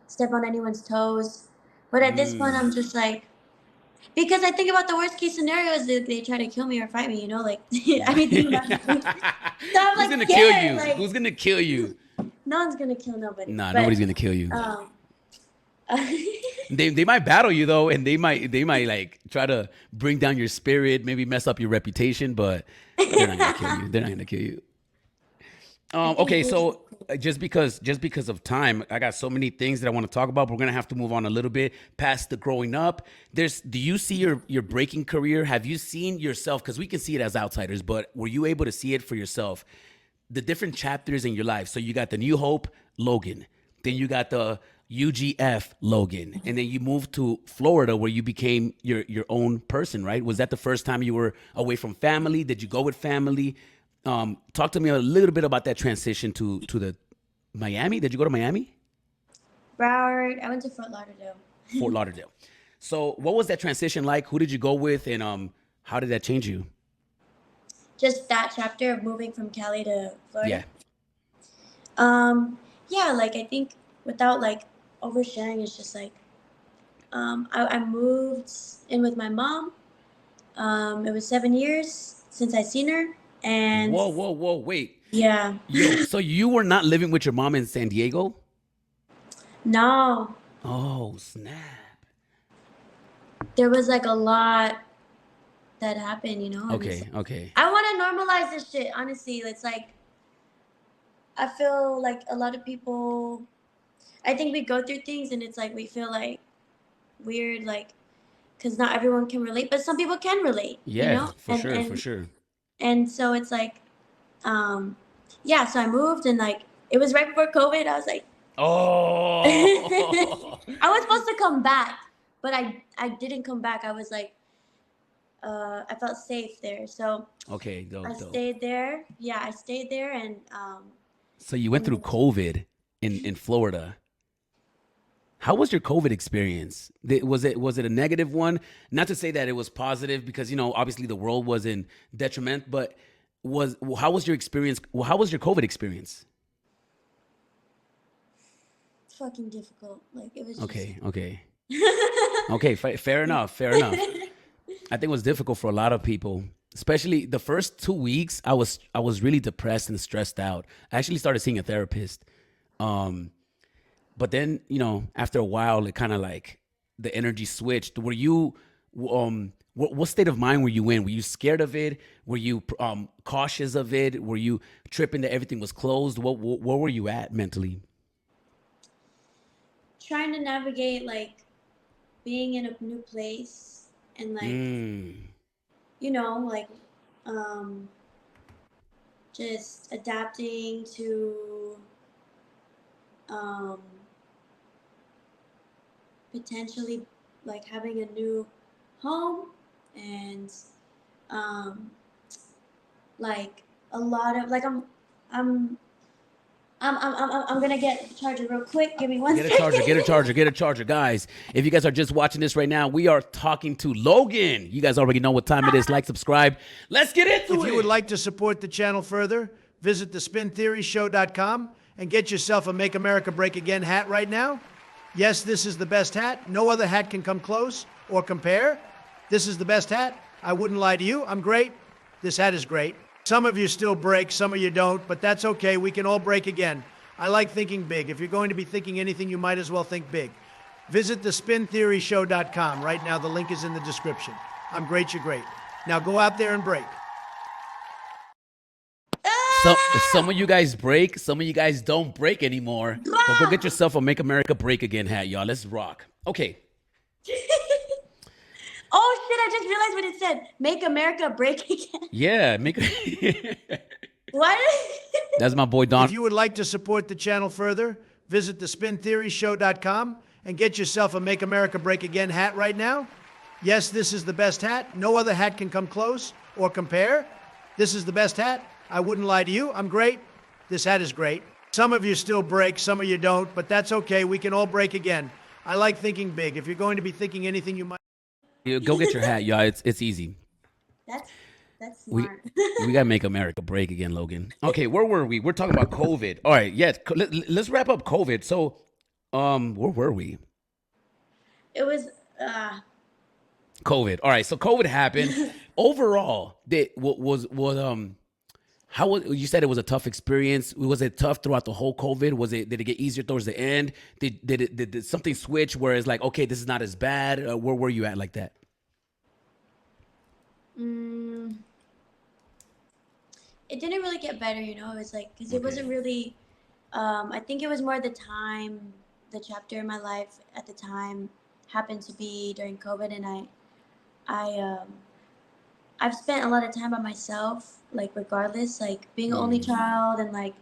step on anyone's toes. But at this point Mm. I'm just like, because I think about the worst case scenario is that they try to kill me or fight me, you know, like anything that happens. So I'm Who's like gonna kill scared, you? like Who's gonna kill you? no one's gonna kill nobody. Nah, But nobody's gonna kill you. um They might battle you though, and they might like try to bring down your spirit, maybe mess up your reputation, but they're not gonna kill you. They're not gonna kill you. I think Okay, there's so just because of time, I got so many things that I want to talk about. But we're gonna have to move on a little bit past the growing up. Do you see your breaking career? Have you seen yourself? Because we can see it as outsiders, but were you able to see it for yourself? The different chapters in your life. So you got the New Hope Logan, then you got the UGF Logan, and then you moved to Florida where you became your own person, right? Was that the first time you were away from family? Did you go with family? Talk to me a little bit about that transition to the Miami. Did you go to Miami? Broward. I went to Fort Lauderdale. Fort Lauderdale. So what was that transition like? Who did you go with, and how did that change you? Just that chapter of moving from Cali to Florida. Yeah. Um, yeah, like I think without like oversharing, it's just like I moved in with my mom. It was 7 years since I seen her, and Whoa, whoa, whoa! Wait, yeah, yo. So you were not living with your mom in San Diego? no, Oh, snap. there was like a lot that happened, you know, and it's Okay, okay. I want to normalize this shit. Honestly, it's like I feel like a lot of people. I think we go through things, and it's like we feel like weird, like because not everyone can relate, but some people can relate, you Yeah, know, for sure, for sure. and so it's like, um, yeah. So I moved, and like it was right before COVID. I was like, I Oh, was supposed to come back, but I didn't come back. I was like, I felt safe there. So Okay, I dope, dope. stayed there. Yeah, I stayed there, So you went and through then COVID in Florida. How was your COVID experience? Was it a negative one? Not to say that it was positive, because obviously the world was in detriment, but how was your experience? How was your COVID experience? fucking difficult. Like it was just. Okay, okay, okay. Fair enough. Fair enough. I think it was difficult for a lot of people, especially the first 2 weeks. I was really depressed and stressed out. I actually started seeing a therapist. Um, but then after a while, it kind of like the energy switched. Were you what state of mind were you in? Were you scared of it? Were you cautious of it? Were you tripping that everything was closed? What where were you at mentally? Trying to navigate like being in a new place and like Mm, like um just adapting to um potentially like having a new home and um like a lot of like I'm I'm gonna get the charger real quick. Give me one get a charger, get a second. charger, get a charger, guys. If you guys are just watching this right now, we are talking to Logan. You guys already know what time it is. Like, subscribe. Let's get into If it. you would like to support the channel further, visit thespintheoryshow.com and get yourself a Make America Break Again hat right now. Yes, this is the best hat. No other hat can come close or compare. This is the best hat. I wouldn't lie to you. I'm great. This hat is great. Some of you still break, some of you don't, but that's okay. We can all break again. I like thinking big. If you're going to be thinking anything, you might as well think big. Visit thespintheoryshow.com. Right now, the link is in the description. I'm great, you're great. Now go out there and break. Some of you guys break, some of you guys don't break anymore. But go get yourself a Make America Break Again hat, y'all. Let's rock. Okay. Oh shit! I just realized what it said. Make America break again. Yeah, What? That's my boy Don. If you would like to support the channel further, visit thespintheoryshow.com and get yourself a Make America Break Again hat right now. Yes, this is the best hat. No other hat can come close or compare. This is the best hat. I wouldn't lie to you. I'm great. This hat is great. Some of you still break, some of you don't, but that's okay. We can all break again. I like thinking big. If you're going to be thinking anything, you might. Go get your hat, y'all. It's easy. That's We smart. we gotta make America break again, Logan. Okay, where were we? We're talking about COVID. All right, yes. Let's wrap up COVID. So, where were we? It was COVID. All right, so COVID happened. Overall, how was, you said it was a tough experience? Was it tough throughout the whole COVID? Did it get easier towards the end? Did something switch where it's like, okay, this is not as bad? Where were you at like that? mm, it didn't really get better, It was like because it wasn't Okay. really. I think it was more the time, the chapter in my life at the time happened to be during COVID, and I've spent a lot of time by myself, like regardless, like being an only Mm, child, and like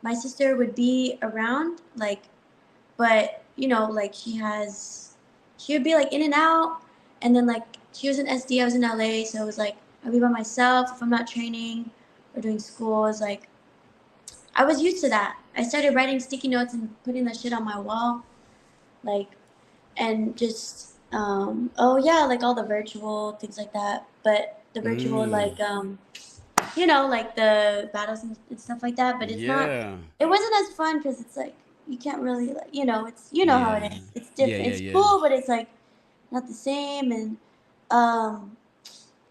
my sister would be around, like, but like she would be like in and out, and then like she was in SD, I was in LA, so it was like I'd be by myself if I'm not training or doing school. It's like I was used to that. I started writing sticky notes and putting that shit on my wall, like, and just oh yeah, like all the virtual things like that. But the virtual mm, like like the battles and stuff like that. But it's not. yeah. It wasn't as fun because it's like you can't really like it's how it Yeah. is. It's Yeah, different. yeah, It's yeah. cool, but it's like not the same. And um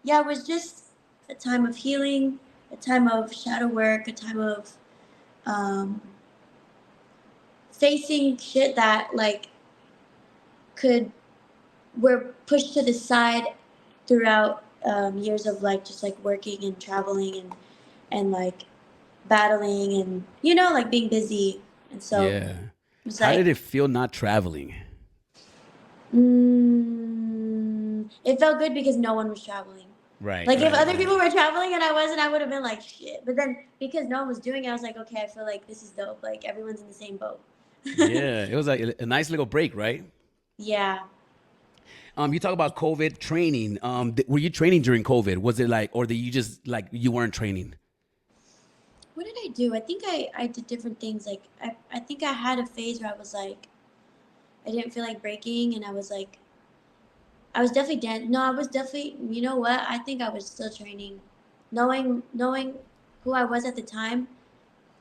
yeah, it was just a time of healing, a time of shadow work, a time of um facing shit that like could were pushed to the side throughout years of like just like working and traveling and like battling and like being busy, and so Yeah. it was How did like it feel not traveling? it felt good because no one was traveling. Right, Like if right, other right. people were traveling and I wasn't, I would have been like shit. But then because no one was doing it, I was like, okay, I feel like this is dope. Like everyone's in the same boat. Yeah, it was like a nice little break, right? Yeah. You talk about COVID training. Were you training during COVID? Was it like, or did you just like you weren't training? What did I do? I think I did different things. Like I think I had a phase where I was like I didn't feel like breaking, and I was like I was definitely no, I was definitely, you know what? I think I was still training. Knowing who I was at the time,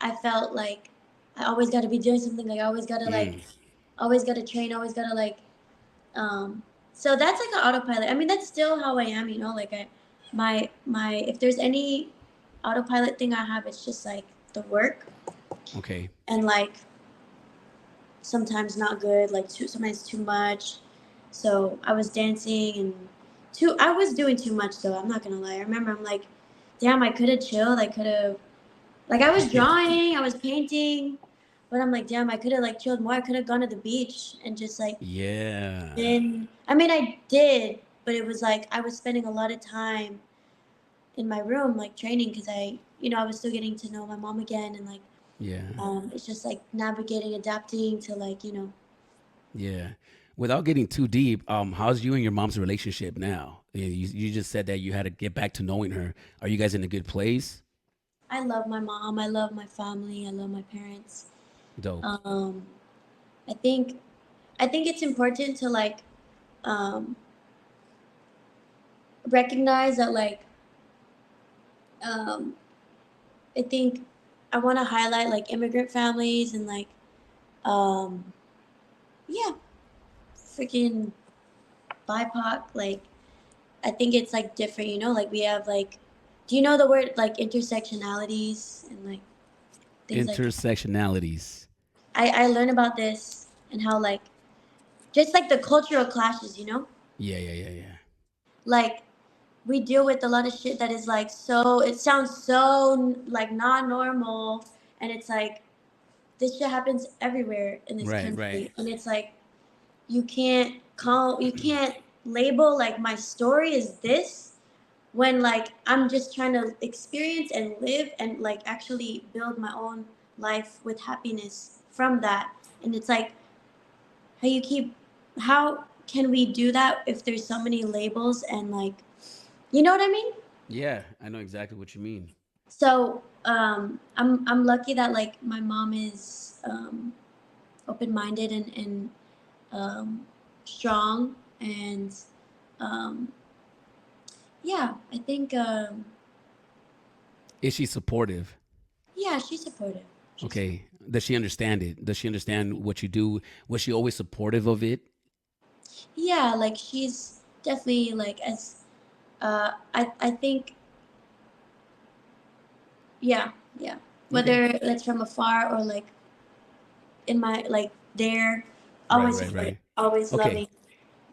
I felt like I always got to be doing something. Like I always got to Mm, always got to train, always got to um so that's like an autopilot. I mean, that's still how I am, you know, like my if there's any autopilot thing I have, it's just like the work okay. and like sometimes not good, like sometimes too much. So I was dancing and I was doing too much though. I'm not gonna lie. I remember I'm like, damn, I could have chilled. I could have like I was drawing, I was painting, but I'm like, damn, I could have like chilled more. I could have gone to the beach and just like Yeah. been. I mean, I did, but it was like I was spending a lot of time in my room like training because I was still getting to know my mom again and like Yeah. it's just like navigating, adapting to like Yeah. Without getting too deep, how's you and your mom's relationship now? You just said that you had to get back to knowing her. Are you guys in a good place? I love my mom. I love my family. I love my parents. Dope. Um, I think it's important to like um, recognize that like um, I think I want to highlight like immigrant families and like um, yeah, freaking BIPOC. Like I think it's like different. You know, like we have like, do you know the word like intersectionalities and like things like Intersectionalities. I learn about this and how like just like the cultural clashes, you know? Yeah, yeah, yeah, yeah. Like we deal with a lot of shit that is like so it sounds so like not normal and it's like this shit happens everywhere in this Right, right. country and it's like you can't label like my story is this when like I'm just trying to experience and live and like actually build my own life with happiness from that. And it's like how you keep how can we do that if there's so many labels and like you know what I mean? Yeah, I know exactly what you mean. So I'm lucky that like my mom is open minded and um, strong and um, yeah, I think Is she supportive? yeah, she's supportive. She's Okay. Does she understand it? Does she understand what you do? Was she always supportive of it? yeah, like she's definitely like as I think yeah, yeah. Okay. Whether that's from afar or like in my like there, Right, always right, supportive, right. always Okay. loving.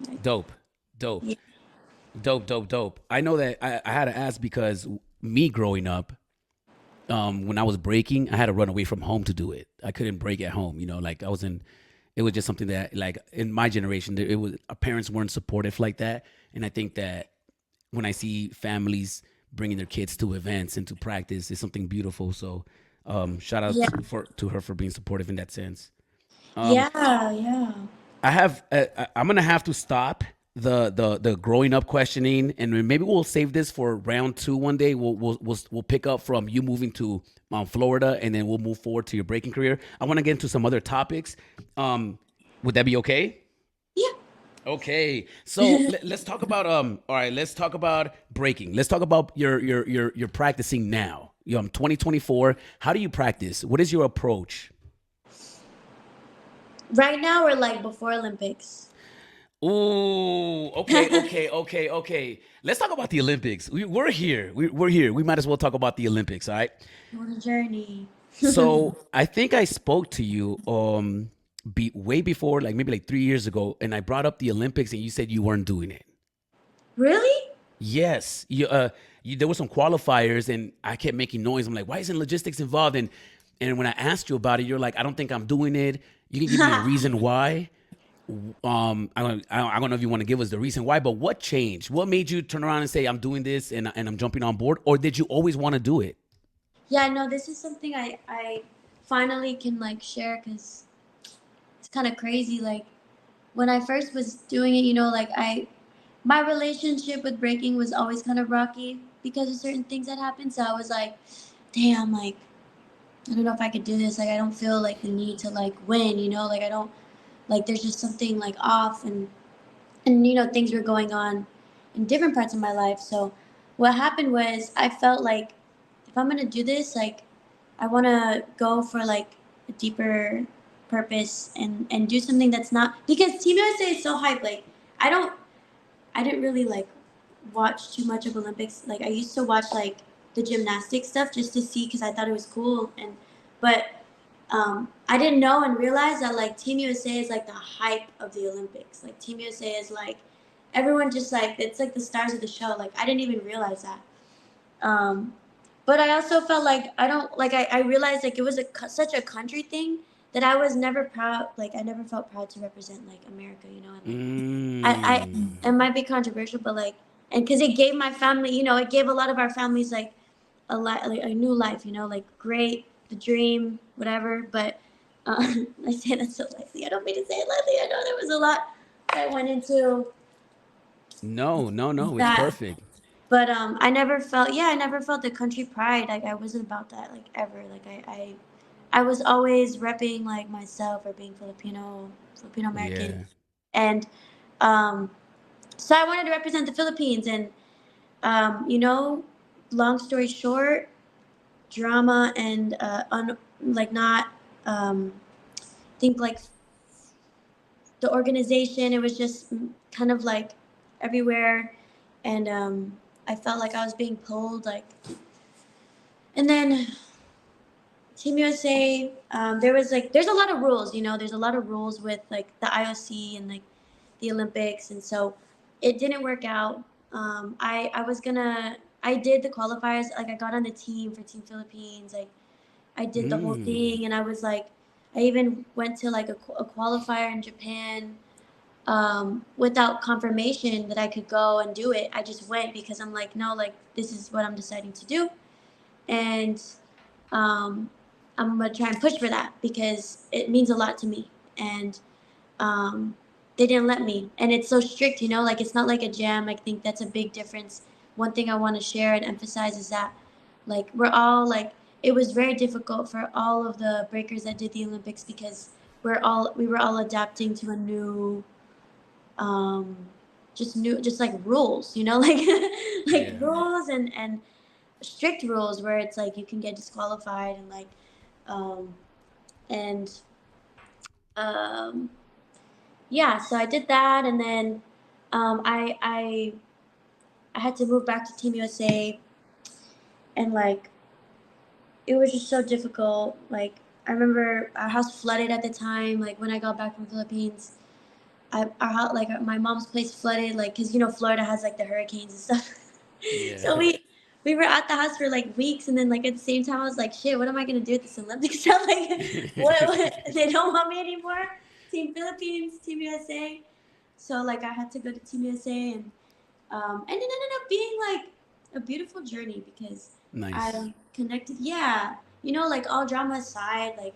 Like, Dope. Dope. yeah. Dope, dope, dope. I know that I had to ask because me growing up, when I was breaking, I had to run away from home to do it. I couldn't break at home, like I was in, it was just something that like in my generation, it was, our parents weren't supportive like that. And I think that when I see families bringing their kids to events and to practice, it's something beautiful. So, shout out Yeah, to her for being supportive in that sense. Um, yeah, yeah. I'm gonna have to stop the growing up questioning, and maybe we'll save this for round two one day. We'll pick up from you moving to Florida, and then we'll move forward to your breaking career. I want to get into some other topics. Would that be okay? Yeah. Okay, so let's talk about All right, let's talk about breaking. Let's talk about your practicing now. 2024. How do you practice? What is your approach? Right now we're like before Olympics. Ooh, okay, okay, okay, okay. Let's talk about the Olympics. We're here. We're here. We might as well talk about the Olympics, all right? What a journey. So I think I spoke to you way before, like maybe like 3 years ago, and I brought up the Olympics, and you said you weren't doing it. Really? Yes, there were some qualifiers, and I kept making noise. I'm like, why isn't logistics involved? And when I asked you about it, you're like, I don't think I'm doing it. You can give me a reason why. I don't know if you want to give us the reason why, but what changed? What made you turn around and say, I'm doing this and I'm jumping on board? Or did you always want to do it? Yeah, no, this is something I finally can like share because it's kind of crazy. Like when I first was doing it, you know, like my relationship with breaking was always kind of rocky because of certain things that happened. So I was like, damn, like I don't know if I could do this. Like I don't feel like the need to like win, you know, like I don't like there's just something like off and you know things were going on in different parts of my life. So what happened was I felt like if I'm gonna do this, like I want to go for like a deeper purpose and do something that's not because Team USA is so hype. Like I don't I didn't really like watch too much of Olympics. Like I used to watch like the gymnastics stuff just to see because I thought it was cool and but I didn't know and realize that like Team USA is like the hype of the Olympics. Like Team USA is like everyone just like it's like the stars of the show. Like I didn't even realize that. Um, but I also felt like I don't like I realized like it was such a country thing that I was never proud. Like I never felt proud to represent like America. You know, and like it might be controversial, but like and because it gave my family, you know, it gave a lot of our families like like a new life. You know, like great the dream, whatever. But I say that so lightly. I don't mean to say it lightly. I know there was a lot that went into No, it's that. perfect. But I never felt I never felt the country pride. Like I wasn't about that like ever. Like I was always repping like myself or being Filipino American. Yeah. And um so I wanted to represent the Philippines and you know, long story short, drama and like not think like the organization. It was just kind of like everywhere, and I felt like I was being pulled. Like, and then Team USA, there's a lot of rules. You know, there's a lot of rules with like the IOC and like the Olympics, and so it didn't work out. I did the qualifiers. Like, I got on the team for Team Philippines. Like, I did the whole Mm. thing, and I was like, I even went to like a qualifier in Japan without confirmation that I could go and do it. I just went because I'm like, no, like this is what I'm deciding to do, and um, I'm gonna try and push for that because it means a lot to me. And um, they didn't let me, and it's so strict, you know, like it's not like a jam. I think that's a big difference. One thing I want to share and emphasize is that, like, we're all like, it was very difficult for all of the breakers that did the Olympics because we were all adapting to a new um just like rules, you know, like like Yeah. rules and strict rules where it's like you can get disqualified and like um and um yeah, so I did that, and then I had to move back to Team USA, and like it was just so difficult. Like I remember our house flooded at the time, like when I got back from Philippines. Like my mom's place flooded, like because you know Florida has like the hurricanes and stuff. So Yeah. we were at the house for like weeks, and then like at the same time I was like, shit, what am I gonna do at this Olympics? So like, what they don't want me anymore. Team Philippines, Team USA. So like I had to go to Team USA, and it ended up being like a beautiful journey because Nice. I connected. Yeah, you know, like all drama aside, like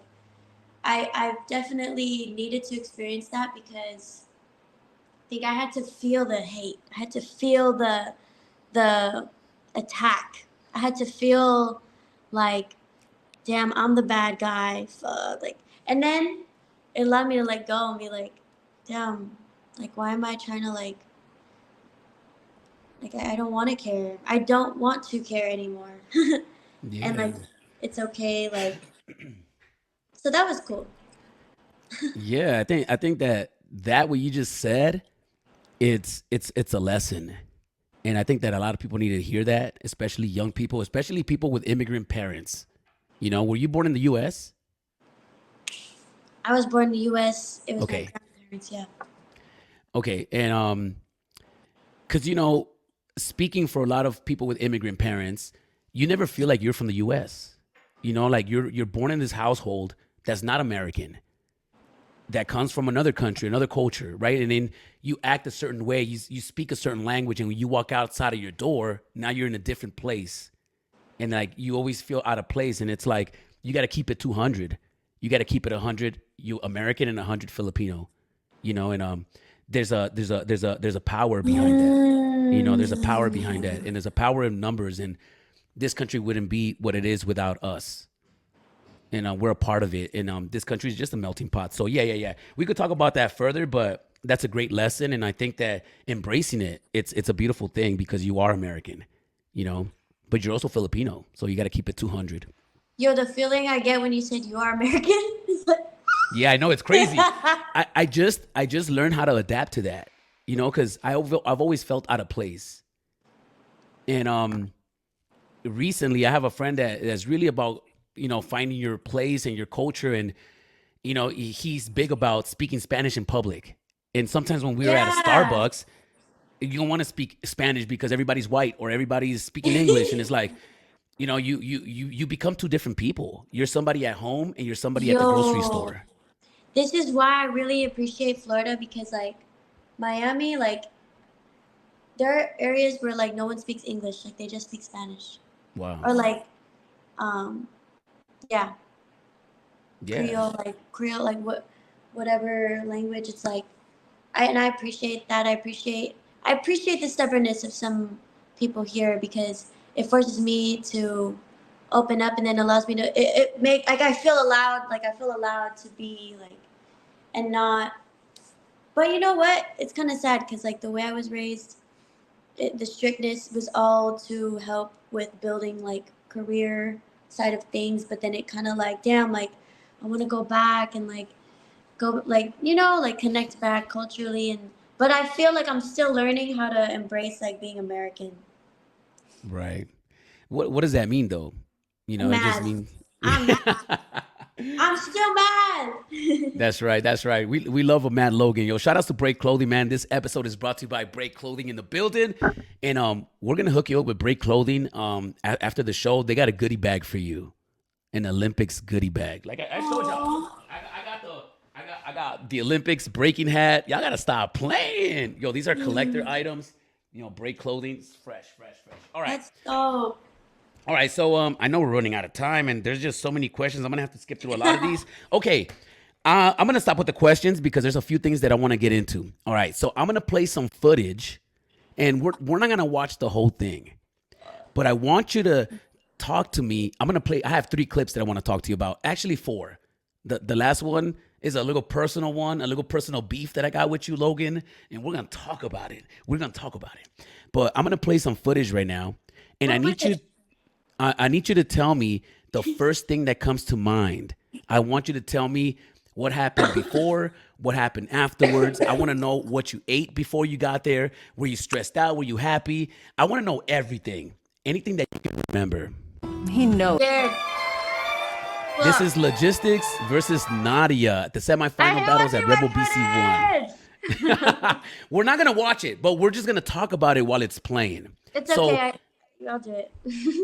I've definitely needed to experience that because think I had to feel the hate. I had to feel the attack. I had to feel like, damn, I'm the bad guy. Fuck. Like, and then it allowed me to let go and be like, damn, like, why am I trying to like, I don't want to care. I don't want to care anymore. And Yeah. like, it's okay. Like, so that was cool. Yeah, I think that what you just said, it's a lesson. And I think that a lot of people need to hear that, especially young people, especially people with immigrant parents. You know, were you born in the US? I was born in the U.S. It was my Okay. grandparents. Yeah. Okay. And cuz you know, speaking for a lot of people with immigrant parents, you never feel like you're from the US. You know, like you're born in this household that's not American, that comes from another country, another culture, right? And then you act a certain way, you speak a certain language, and when you walk outside of your door, now you're in a different place, and like you always feel out of place. And it's like you got to keep it 200, you got to keep it 100 you American and 100 Filipino. you know, and there's a power behind that. You know, there's a power behind that, and there's a power in numbers, and this country wouldn't be what it is without us. And we're a part of it. And this country is just a melting pot. So yeah. We could talk about that further, but that's a great lesson. And I think that embracing it, it's a beautiful thing because you are American, you know, but you're also Filipino. So you got to keep it 200. Yo, the feeling I get when you said you are American is like, Yeah, I know it's crazy. I just learned how to adapt to that, you know, because I've always felt out of place. And recently I have a friend that's really about, you know, finding your place and your culture. And, you know, he's big about speaking Spanish in public. And sometimes when we were at a Starbucks, you don't want to speak Spanish because everybody's white or everybody's speaking English. And it's like, you know, you become two different people. You're somebody at home and you're somebody at the grocery store. This is why I really appreciate Florida because, like, Miami, like, there are areas where, like, no one speaks English. Like, they just speak Spanish. Wow. Or, like, yeah. Yeah. Creole, like, whatever language. It's like, I appreciate that. I appreciate the stubbornness of some people here because it forces me to open up and then allows me to I feel allowed to be like and not. But you know what? It's kind of sad because like the way I was raised, the strictness was all to help with building like career side of things. But then it kind of like, damn, like I want to go back and like go like, you know, like connect back culturally. But I feel like I'm still learning how to embrace like being American. Right. What does that mean though? You know, it just Mad. means I'm mad. I'm still mad. That's right. That's right. We love a Mad Logan. Yo, shout outs to Break Clothing, man. This episode is brought to you by Break Clothing in the building. And we're gonna hook you up with Break Clothing. After the show, they got a goodie bag for you. An Olympics goodie bag. Like I showed y'all. I got the Olympics breaking hat. Y'all gotta stop playing. Yo, these are collector items. You know, Break Clothing. It's fresh. All right. That's dope. All right, so I know we're running out of time, and there's just so many questions. I'm gonna have to skip through a lot of these. Okay, I'm gonna stop with the questions because there's a few things that I want to get into. All right, so I'm gonna play some footage, and we're not gonna watch the whole thing, but I want you to talk to me. I'm gonna play. I have 3 clips that I want to talk to you about. Actually, 4. The last one is a little personal one, a little personal beef that I got with you, Logan, and we're gonna talk about it. But I'm gonna play some footage right now, and I need you to tell me the first thing that comes to mind. I want you to tell me what happened before, what happened afterwards. I want to know what you ate before you got there. Were you stressed out? Were you happy? I want to know everything. Anything that you can remember. He knows. Scared. This is Logistx versus Nadia at the semifinal battles at Rebel BC 1. We're not going to watch it, but we're just going to talk about it while it's playing. It's okay. I'll do it.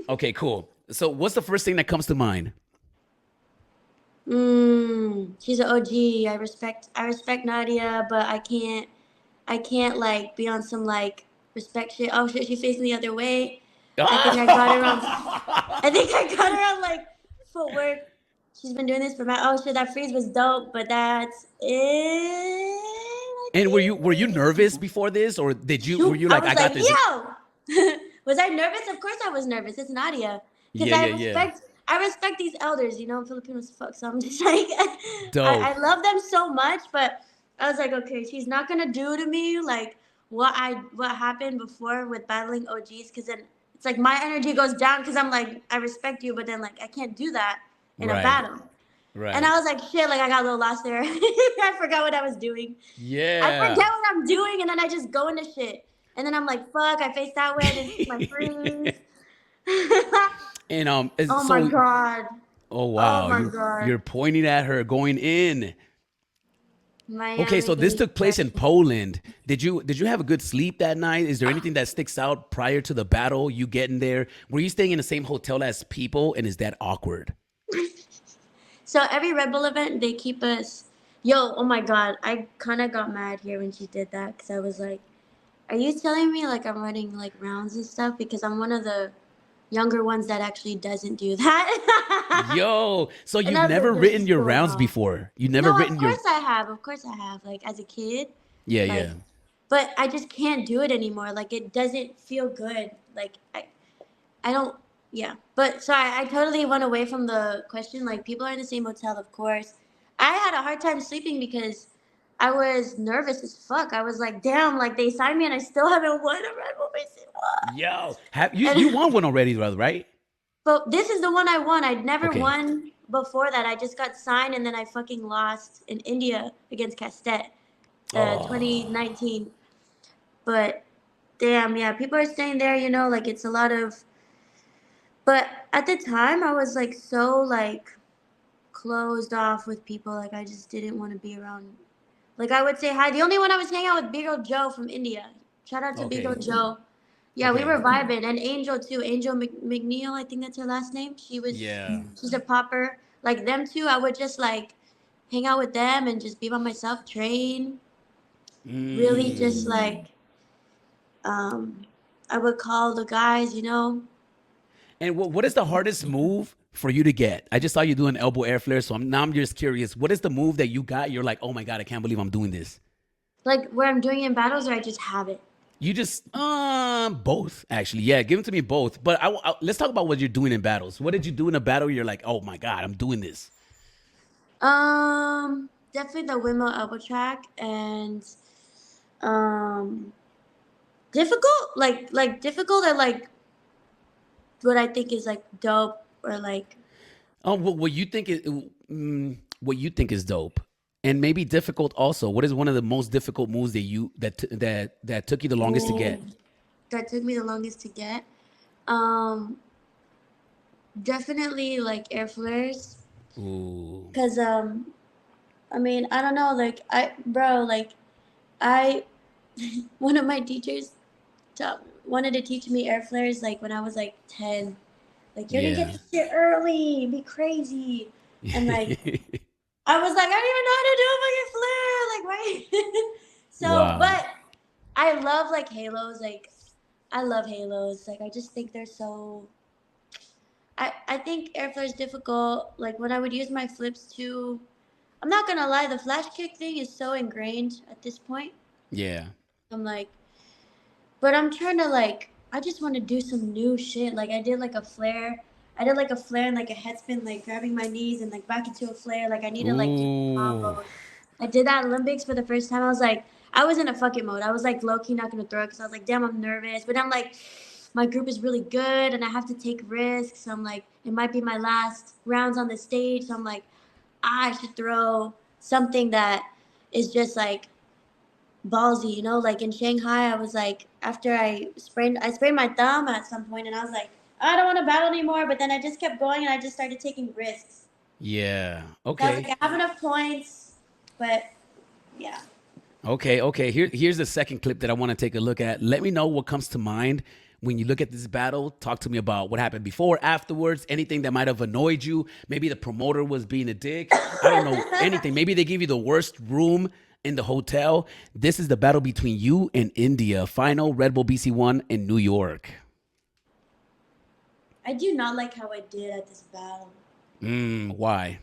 Okay, cool. So what's the first thing that comes to mind? She's an OG. I respect Nadia, but I can't like be on some like respect shit. Oh shit, she's facing the other way. I think I got her on like footwork. She's been doing this for oh shit, that freeze was dope, but that's it. And were you nervous before this, or were you like I got this? Yo. Was I nervous? Of course I was nervous. It's Nadia. Because I respect these elders, you know, Filipinos fuck. So I'm just like, I love them so much, but I was like, okay, she's not gonna do to me like what happened before with battling OGs, because then it's like my energy goes down because I'm like, I respect you, but then like I can't do that in a battle. Right. And I was like, shit, like I got a little lost there. I forgot what I was doing. Yeah. I forget what I'm doing, and then I just go into shit. And then I'm like, fuck, I faced that way. This is my freeze. And oh my god. Oh wow. Oh my god. You're pointing at her going in. Miami, okay, so this took place in Poland. Did you have a good sleep that night? Is there anything that sticks out prior to the battle? You getting there? Were you staying in the same hotel as people? And is that awkward? So every Red Bull event, they keep us. Yo, oh my god, I kind of got mad here when she did that because I was like, are you telling me like I'm running like rounds and stuff? Because I'm one of the younger ones that actually doesn't do that. Yo, so And you've that's never like, this written is your going rounds on. before? You never No, of written your course I have. Of course I have. Like as a kid, Yeah, like, yeah. but I just can't do it anymore. Like it doesn't feel good. Like I don't. Yeah, but so I totally went away from the question. Like people are in the same hotel, of course. I had a hard time sleeping because I was nervous as fuck. I was like, damn, like they signed me and I still haven't won a Red Bull Racing. What? Yo, have you And won one already, brother, right? but this is the one I won. I'd never Okay. won before that. I just got signed and then I fucking lost in India against Castet, Oh. 2019. But damn, yeah, people are staying there. Like it's a lot of. But at the time, I was like so like closed off with people. Like I just didn't want to be around. Like I would say hi. The only one I was hanging out with Bgirl Joe from India. Shout out to Okay. Bgirl Joe. Yeah, we Okay. were vibing, and Angel too. Angel McNeil, I think that's her last name. Yeah. She's a popper. Like them two, I would just like hang out with them and just be by myself, train. Really, just Mm. like um, I would call the guys. And what is the hardest move for you to get? I just saw you doing elbow air flare, so now I'm just curious. What is the move that you got? You're like, oh my god, I can't believe I'm doing this. Like where I'm doing in battles, or I just have it. You just both actually. Yeah, give them to me both. But let's talk about what you're doing in battles. What did you do in a battle? You're like, oh my god, I'm doing this. Definitely the windmill elbow track and um difficult, like difficult or like what I think is like dope or like Oh, what you think is what you think is dope, and maybe difficult also. What is one of the most difficult moves that took you the longest to ooh, get? that took me the longest to get. Um, Definitely like air flares, Ooh. cause I mean I don't know like I one of my teachers wanted to teach me air flares like when I was like 10. Like you're gonna get Yeah. this shit early, be crazy, and like I was like, I don't even know how to do a fucking flare. Like, right? So, Wow. but I love like halos. Like, I love halos. Like, I just think they're so. I think air flare is difficult. Like, when I would use my flips too, I'm not gonna lie, the flash kick thing is so ingrained at this point. Yeah. I'm like, but I'm trying to like, I just want to do some new shit. Like, I did like a flare. I did like a flare and like a head spin, like grabbing my knees and like back into a flare. Like, I need to like do Ooh. combos. I did that Olympics for the first time. I was like, I was in a fucking mode. I was like low key not gonna throw it because I was like, damn, I'm nervous. But I'm like, my group is really good and I have to take risks. So I'm like, it might be my last rounds on the stage. So I'm like, I should throw something that is just like ballsy. Like in Shanghai, I was like, after I sprained my thumb at some point, and I was like, I don't want to battle anymore. But then I just kept going, and I just started taking risks. Yeah. So I was Okay. like, I have enough points, but yeah. Okay. Okay. Here's the second clip that I want to take a look at. Let me know what comes to mind when you look at this battle. Talk to me about what happened before, afterwards, anything that might have annoyed you. Maybe the promoter was being a dick. I don't know anything. Maybe they gave you the worst room in the hotel. This is the battle between you and India. Final Red Bull BC1 in New York. I do not like how I did at this battle. Why?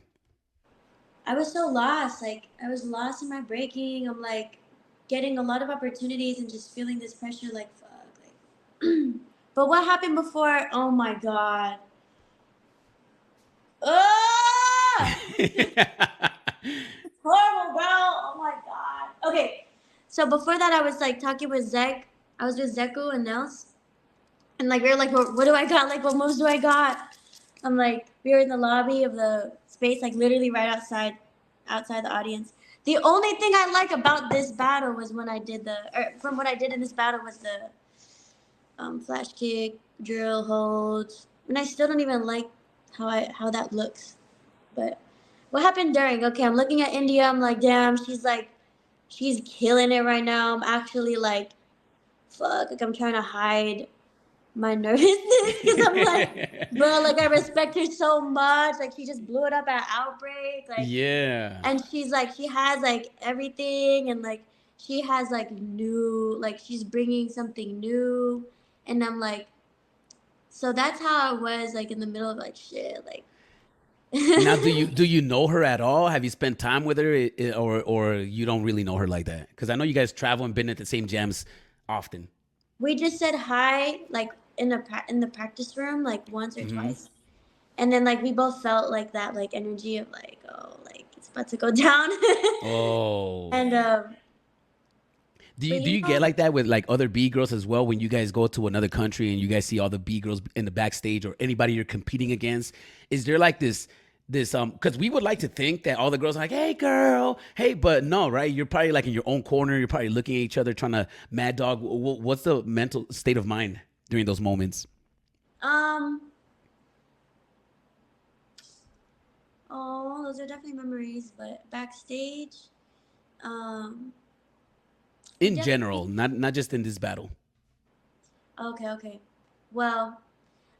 I was so lost. Like I was lost in my breaking. I'm like getting a lot of opportunities and just feeling this pressure. Like fuck. Like, but what happened before? Oh my god. Ah! Horrible, bro. Oh my god. Okay. So before that, I was like talking with Zek. I was with Zeku and Nels. And like we were like, what do I got? Like what moves do I got? I'm like, we were in the lobby of the space, like literally right outside the audience. The only thing I like about this battle was when I did from what I did in this battle was the flash kick, drill holds, and I still don't even like how that looks. But what happened during? Okay, I'm looking at India. I'm like, damn, she's killing it right now. I'm actually like, fuck, like I'm trying to hide my nervousness because I'm like, bro, like I respect her so much. Like she just blew it up at Outbreak. Like, Yeah. and she's like, she has like everything, and like she has like like she's bringing something new, and I'm like, so that's how I was like in the middle of like shit, like. Now, do you know her at all? Have you spent time with her, or you don't really know her like that? Because I know you guys travel and been at the same jams often. We just said hi, like in the practice room, like once or Hmm. twice, and then like we both felt like that, like energy of like, oh, like it's about to go down. Oh, And do but you get like that with like other B girls as well when you guys go to another country and you guys see all the B girls in the backstage or anybody you're competing against? Is there like this because we would like to think that all the girls are like, hey girl, hey, but no, right? You're probably like in your own corner. You're probably looking at each other trying to mad dog. What's the mental state of mind during those moments? um, oh, those are definitely memories. But backstage, um, we In general, definitely. not just in this battle. Okay, okay. Well,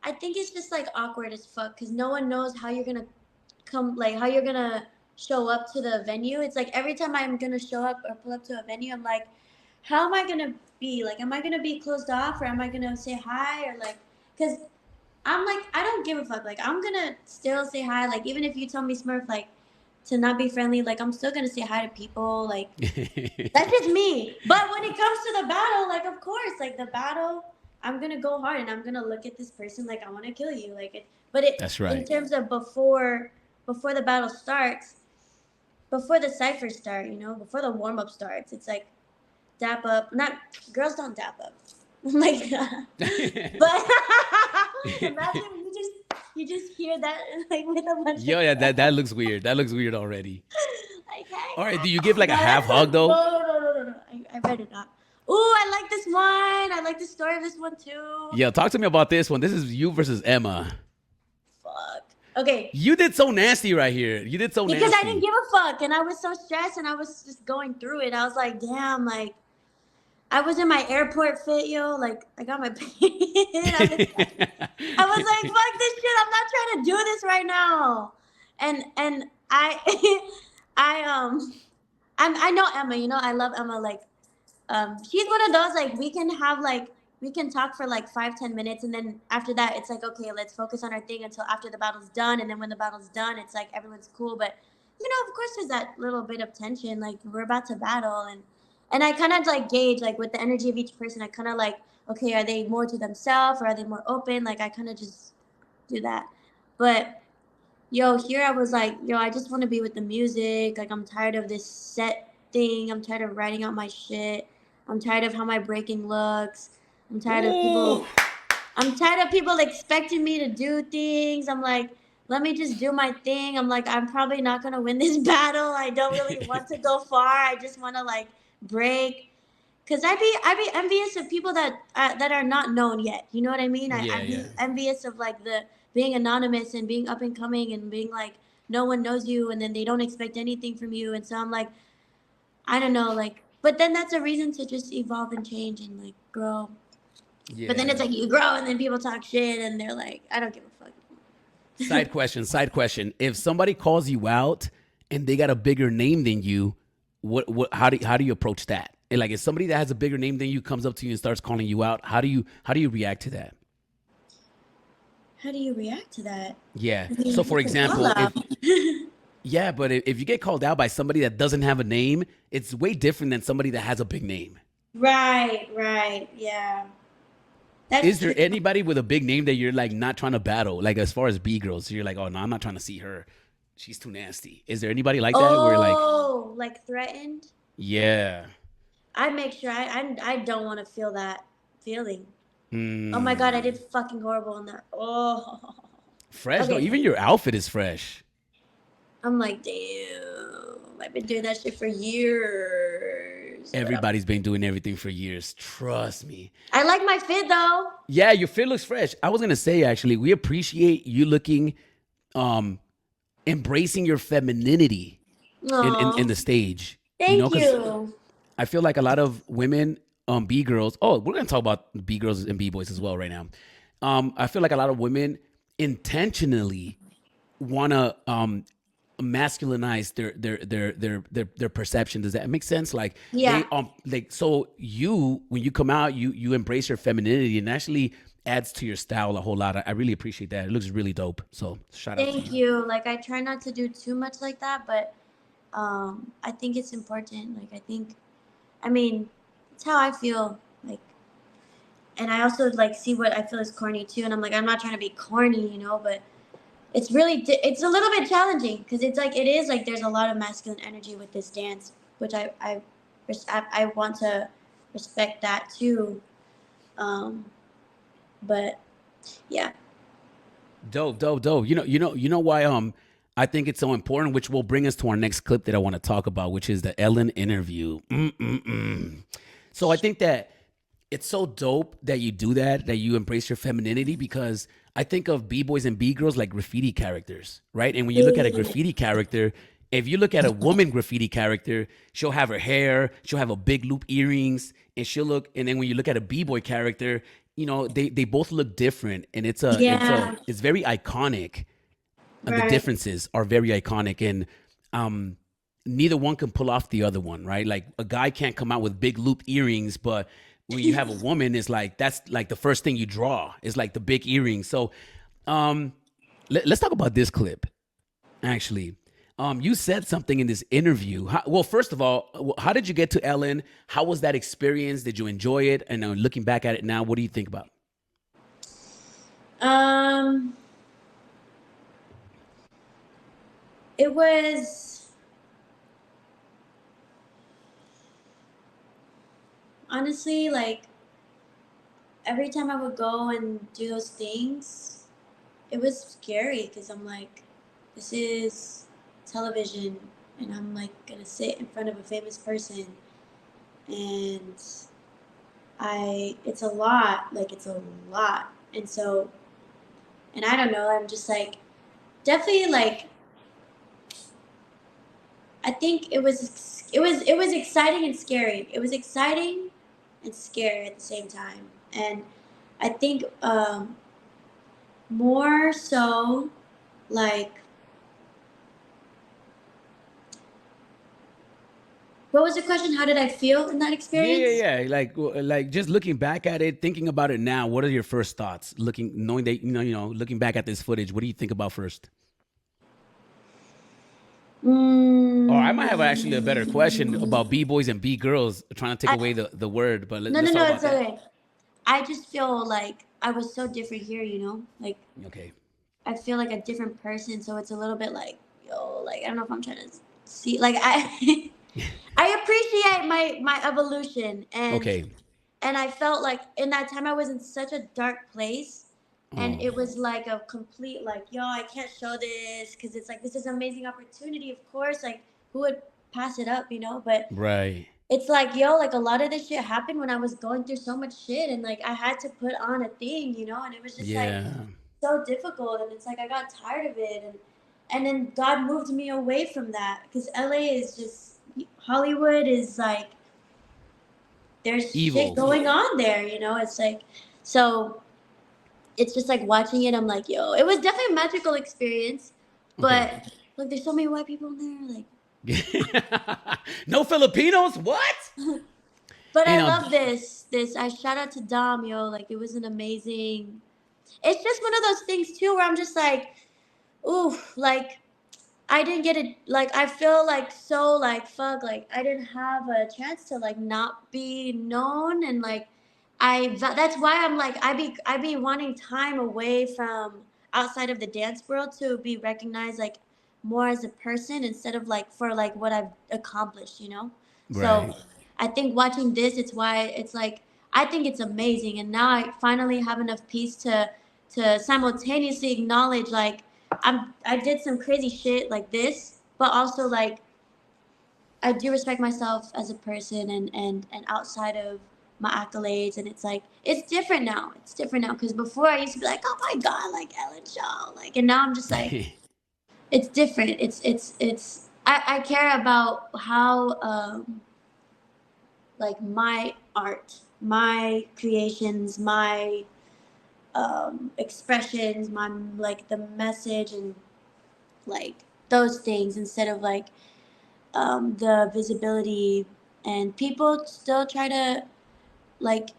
I think it's just like awkward as fuck because no one knows how you're gonna come, like how you're gonna show up to the venue. It's like every time I'm gonna show up or pull up to a venue, I'm like, how am I gonna be? Like, am I gonna be closed off or am I gonna say hi or like, because I'm like, I don't give a fuck. Like, I'm gonna still say hi. Like, even if you tell me Smurf, like, to not be friendly, like, I'm still gonna say hi to people. Like, that's just me. But when it comes to the battle, like of course, like the battle, I'm gonna go hard and I'm gonna look at this person like I want to kill you. Like it, but it That's in right. terms of before the battle starts, before the ciphers start, you know, before the warm up starts, it's like dap up. Not girls don't dap up. Like, but imagine you just hear that like with a bunch Yo, of yeah, girls. that looks weird. That looks weird already. Like, hey, All right, do you give like a no, half that's a, hug though? no. I better not. Ooh, I like this one. I like the story of this one too. Yeah, talk to me about this one. This is you versus Emma. Fuck. Okay, You did so nasty right here. You did so because I didn't nasty. give a fuck and I was so stressed and I was just going through it. I was like, damn, like I was in my airport fit, yo. Like I got my I was like, fuck this shit. I'm not trying to do this right now. And I I know Emma, you know, I love Emma. Like she's one of those like we can talk for like 5-10 minutes and then after that it's like okay, let's focus on our thing until after the battle's done, and then when the battle's done it's like everyone's cool. But you know, of course there's that little bit of tension, like we're about to battle, and I kind of like gauge like with the energy of each person. I kind of like, okay, are they more to themselves or are they more open? Like I kind of just do that. But yo, here I was like, yo, I just want to be with the music. Like I'm tired of this set thing. I'm tired of writing out my shit. I'm tired of how my breaking looks. I'm tired of Ooh. people I'm tired of people expecting me to do things. I'm like, let me just do my thing. I'm like, I'm probably not gonna win this battle. I don't really want to go far. I just want to like break. Cause I be envious of people that are not known yet. You know what I mean? Yeah, I'd yeah. be envious of like the being anonymous and being up and coming and being like no one knows you and then they don't expect anything from you. And so I'm like, I don't know, like, but then that's a reason to just evolve and change and like grow. But then it's Yeah. like you grow and then people talk shit and they're like, I don't give a fuck. Side question, side question. If somebody calls you out and they got a bigger name than you, how do you approach that? And like if somebody that has a bigger name than you comes up to you and starts calling you out, how do you react to that? How do you react to that? Yeah. I mean, So for it's a call example, out. yeah, but if you get called out by somebody that doesn't have a name, it's way different than somebody that has a big name. Right, yeah. That's Is true. there anybody with a big name that you're like not trying to battle? Like as far as B girls, you're like, oh no, I'm not trying to see her. She's too nasty. Is there anybody like that where like, Oh, like threatened? yeah, I make sure I don't want to feel that feeling. Oh my god, I mm, did fucking horrible on that. Oh, fresh though. okay. Even your outfit is fresh. I'm like, damn. I've been doing that shit for years. But Everybody's been doing everything for years. Trust me. I like my fit though. Yeah, your fit looks fresh. I was gonna say actually, we appreciate you looking, um, embracing your femininity in Oh, the stage. You know, thank because you. I feel like a lot of women, B girls. Oh, we're gonna talk about B girls and B boys as well right now. I feel like a lot of women intentionally wanna masculinize their perception. Does that make sense? Like Yeah. like, so you, when you come out, you embrace your femininity, and actually adds to your style a whole lot. I really appreciate that. It looks really dope. So shout out to Thank you. you. Like I try not to do too much like that, but I think it's important. Like I mean, it's how I feel. Like, and I also like see what I feel is corny too, and I'm like, I'm not trying to be corny, you know, but it's really it's a little bit challenging because it's like it is like there's a lot of masculine energy with this dance, which I want to respect that too. Um, but yeah. Dope. You know why I think it's so important, which will bring us to our next clip that I want to talk about, which is the Ellen interview. So I think that it's so dope that you do that you embrace your femininity, because I think of B-boys and B-girls like graffiti characters, right? And when you look at a graffiti character, if you look at a woman graffiti character, she'll have her hair, she'll have a big loop earrings, and and then when you look at a B-boy character, they both look different, and Yeah. it's very iconic, and the Right. differences are very iconic, and neither one can pull off the other one, right? Like a guy can't come out with big loop earrings, but when you have a woman, it's like that's like the first thing you draw is like the big earrings. So let's talk about this clip. Actually, you said something in this interview. Well, first of all, how did you get to Ellen? How was that experience? Did you enjoy it? And looking back at it now, what do you think about it? It was honestly like every time I would go and do those things, it was scary because I'm like, this is television, and I'm like gonna sit in front of a famous person, and it's a lot, like it's a lot, and so, and I don't know, I'm just like, definitely like, I think it was exciting and scary. It was exciting and scary at the same time, and I think more so like, what was the question? How did I feel in that experience? Yeah. Like just looking back at it, thinking about it now, what are your first thoughts? Knowing that looking back at this footage, what do you think about first? Or I might have actually a better question about Mm, B-boys and B-girls, trying to take I, away the word, but no, let's no, talk no, about it's that. okay. I just feel like I was so different here, you know? Like, Okay. I feel like a different person, so it's a little bit like, yo, like, I don't know if I'm trying to see, like, I. I appreciate my evolution, Okay. and I felt like in that time I was in such a dark place, and Oh, it was like a complete like, yo, I can't show this because it's like this is an amazing opportunity, of course, like who would pass it up, you know? But right. it's like, yo, like a lot of this shit happened when I was going through so much shit, and like I had to put on a thing, you know, and it was just like Yeah. so difficult, and it's like I got tired of it, and then God moved me away from that because LA is just, Hollywood is like, there's shit Evil. going on there, you know? It's like, so it's just like watching it, I'm like, yo, it was definitely a magical experience, Okay. but like there's so many white people in there, like, No Filipinos? What? but You I know, love this. I shout out to Dom, yo, like it was an amazing, it's just one of those things too where I'm just like, ooh, like I didn't get it. Like I feel like so like fuck. Like I didn't have a chance to like not be known, and like that's why I'm like I be wanting time away from outside of the dance world to be recognized like more as a person instead of like for like what I've accomplished. You know, so right. I think watching this, it's why it's like I think it's amazing, and now I finally have enough peace to simultaneously acknowledge like I did some crazy shit like this, but also like I do respect myself as a person, and outside of my accolades, and it's like it's different now. It's different now because before I used to be like, oh my god, like Ellen Shaw, like, and now I'm just like, it's different. It's I care about how like my art, my creations, my expressions, my like the message, and like those things instead of like the visibility. And people still try to like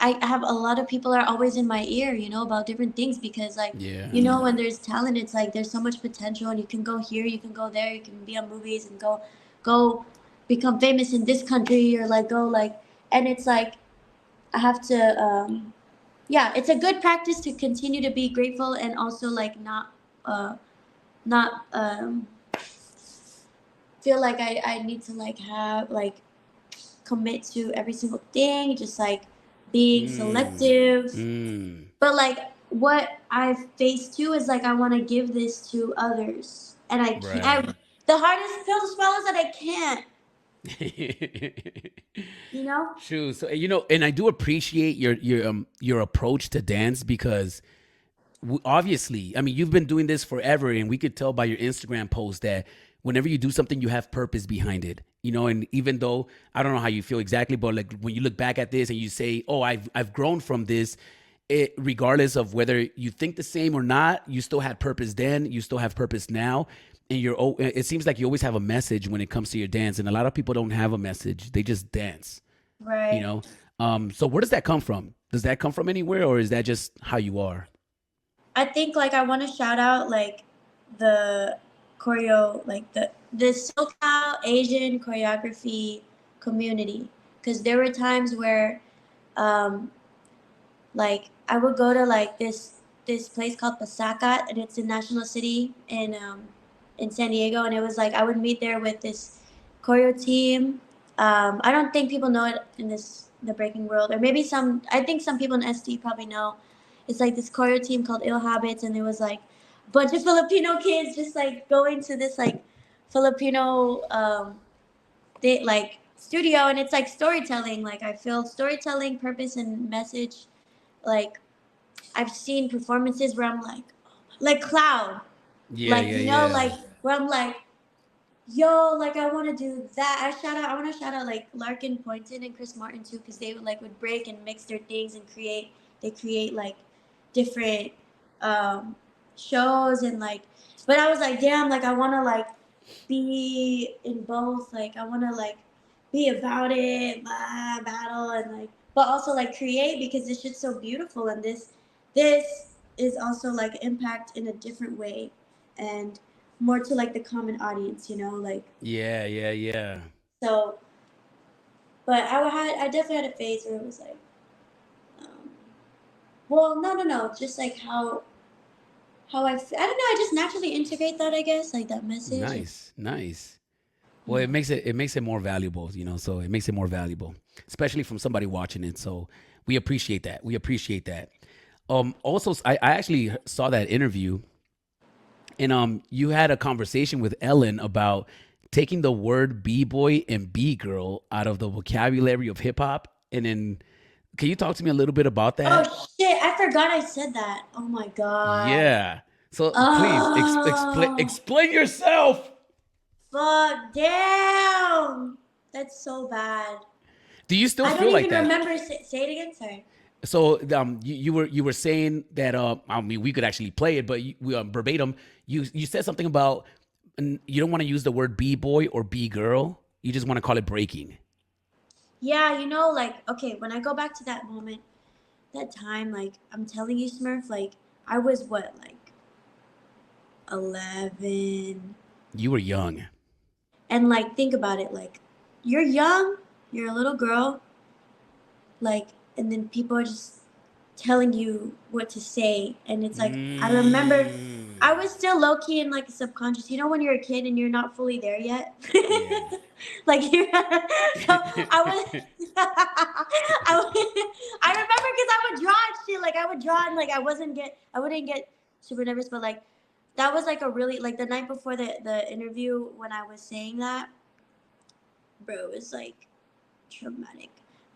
I have a lot of people are always in my ear, you know, about different things because like Yeah. you know when there's talent, it's like there's so much potential, and you can go here, you can go there, you can be on movies and go become famous in this country or like go like, and it's like I have to yeah, it's a good practice to continue to be grateful and also like not feel like I need to like have like commit to every single thing, just like being Mm. selective. Mm. But like what I've faced too is like I want to give this to others, and I can't. Right. The hardest pill to swallow is that I can't. You know? True. So you know, and I do appreciate your approach to dance because obviously, I mean, you've been doing this forever, and we could tell by your Instagram post that whenever you do something, you have purpose behind it. You know, and even though I don't know how you feel exactly, but like when you look back at this and you say, "Oh, I've grown from this," regardless of whether you think the same or not, you still had purpose then, you still have purpose now, and it seems like you always have a message when it comes to your dance, and a lot of people don't have a message; they just dance. You Right. know, so where does that come from? Does that come from anywhere, or is that just how you are? I think like I want to shout out like the choreo, like the SoCal Asian choreography community, because there were times where um, like I would go to like this place called Pasacat, and it's in National City in San Diego, and it was like I would meet there with this choreo team. I don't think people know it in the breaking world, or maybe some. I think some people in SD probably know. It's like this choreo team called Ill Habits, and it was like a bunch of Filipino kids just like going to this like Filipino they like studio, and it's like storytelling. Like I feel storytelling, purpose, and message like I've seen performances where I'm like Cloud, Yeah, like yeah, you know, yeah. like where I'm like, yo, like I want to do that. I want to shout out like Larkin Poynton and Chris Martin too, because they would break and mix their things and create. They create like different um, shows and like. But I was like, damn, like I want to like be in both. Like I want to like be about it, battle, and like, but also like create because this shit's so beautiful, and this is also like impact in a different way, and more to like the common audience, you know, like Yeah, yeah, yeah. so. But I definitely had a phase where it was like, um, well, no, just like I don't know, I just naturally integrate that, I guess, like that message, and Nice, nice. you Well, know. it makes it more valuable, you know. So it makes it more valuable, especially from somebody watching it. So we appreciate that. We appreciate that. Also, I actually saw that interview, and you had a conversation with Ellen about taking the word b boy and b girl out of the vocabulary of hip hop, and then can you talk to me a little bit about that? Oh shit! I forgot I said that. Oh my god. Yeah. So please Oh explain yourself. fuck! Damn. That's so bad. Do you still I don't feel like even that? remember. Say it again. Sorry. So you were saying that I mean we could actually play it, but we verbatim you said something about you don't want to use the word b boy or b girl. You just want to call it breaking. Yeah, you know, like okay, when I go back to that moment, that time, like I'm telling you, Smurf, like I was what, like 11, You were young. and like think about it, like you're young, you're a little girl, like, and then people are just telling you what to say, and it's like I remember I Mm. was still low key in like subconscious. You know when you're a kid and you're not fully there yet, Yeah. like you're. So I was. I remember because I would draw and shit. Like I would draw and like I wouldn't get super nervous, but like that was like a really like the night before the interview when I was saying that, bro, it was like traumatic.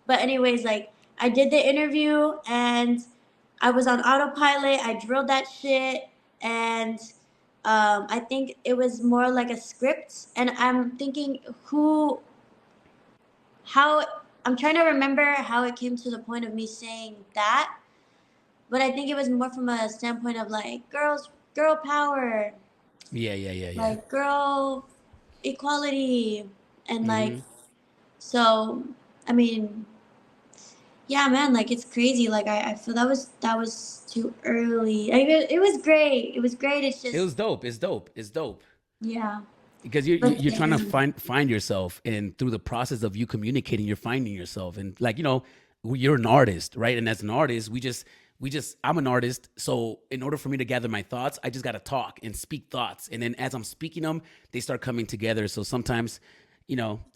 But anyways, like I did the interview and I was on autopilot. I drilled that shit, and I think it was more like a script. And I'm thinking how I'm trying to remember how it came to the point of me saying that. But I think it was more from a standpoint of like girl power. Yeah. like girl equality, and like Hmm. so. I mean, yeah, man, like it's crazy. Like I feel that was too early. I mean, it was great. It was great. It's It just was dope. It's dope. It's dope. yeah, Because you're but you're trying to damn, find yourself, and through the process of you communicating, you're finding yourself. And like, you're an artist, right? And as an artist, we just I'm an artist, so in order for me to gather my thoughts, I just got to talk and speak thoughts, and then as I'm speaking them, they start coming together. So sometimes,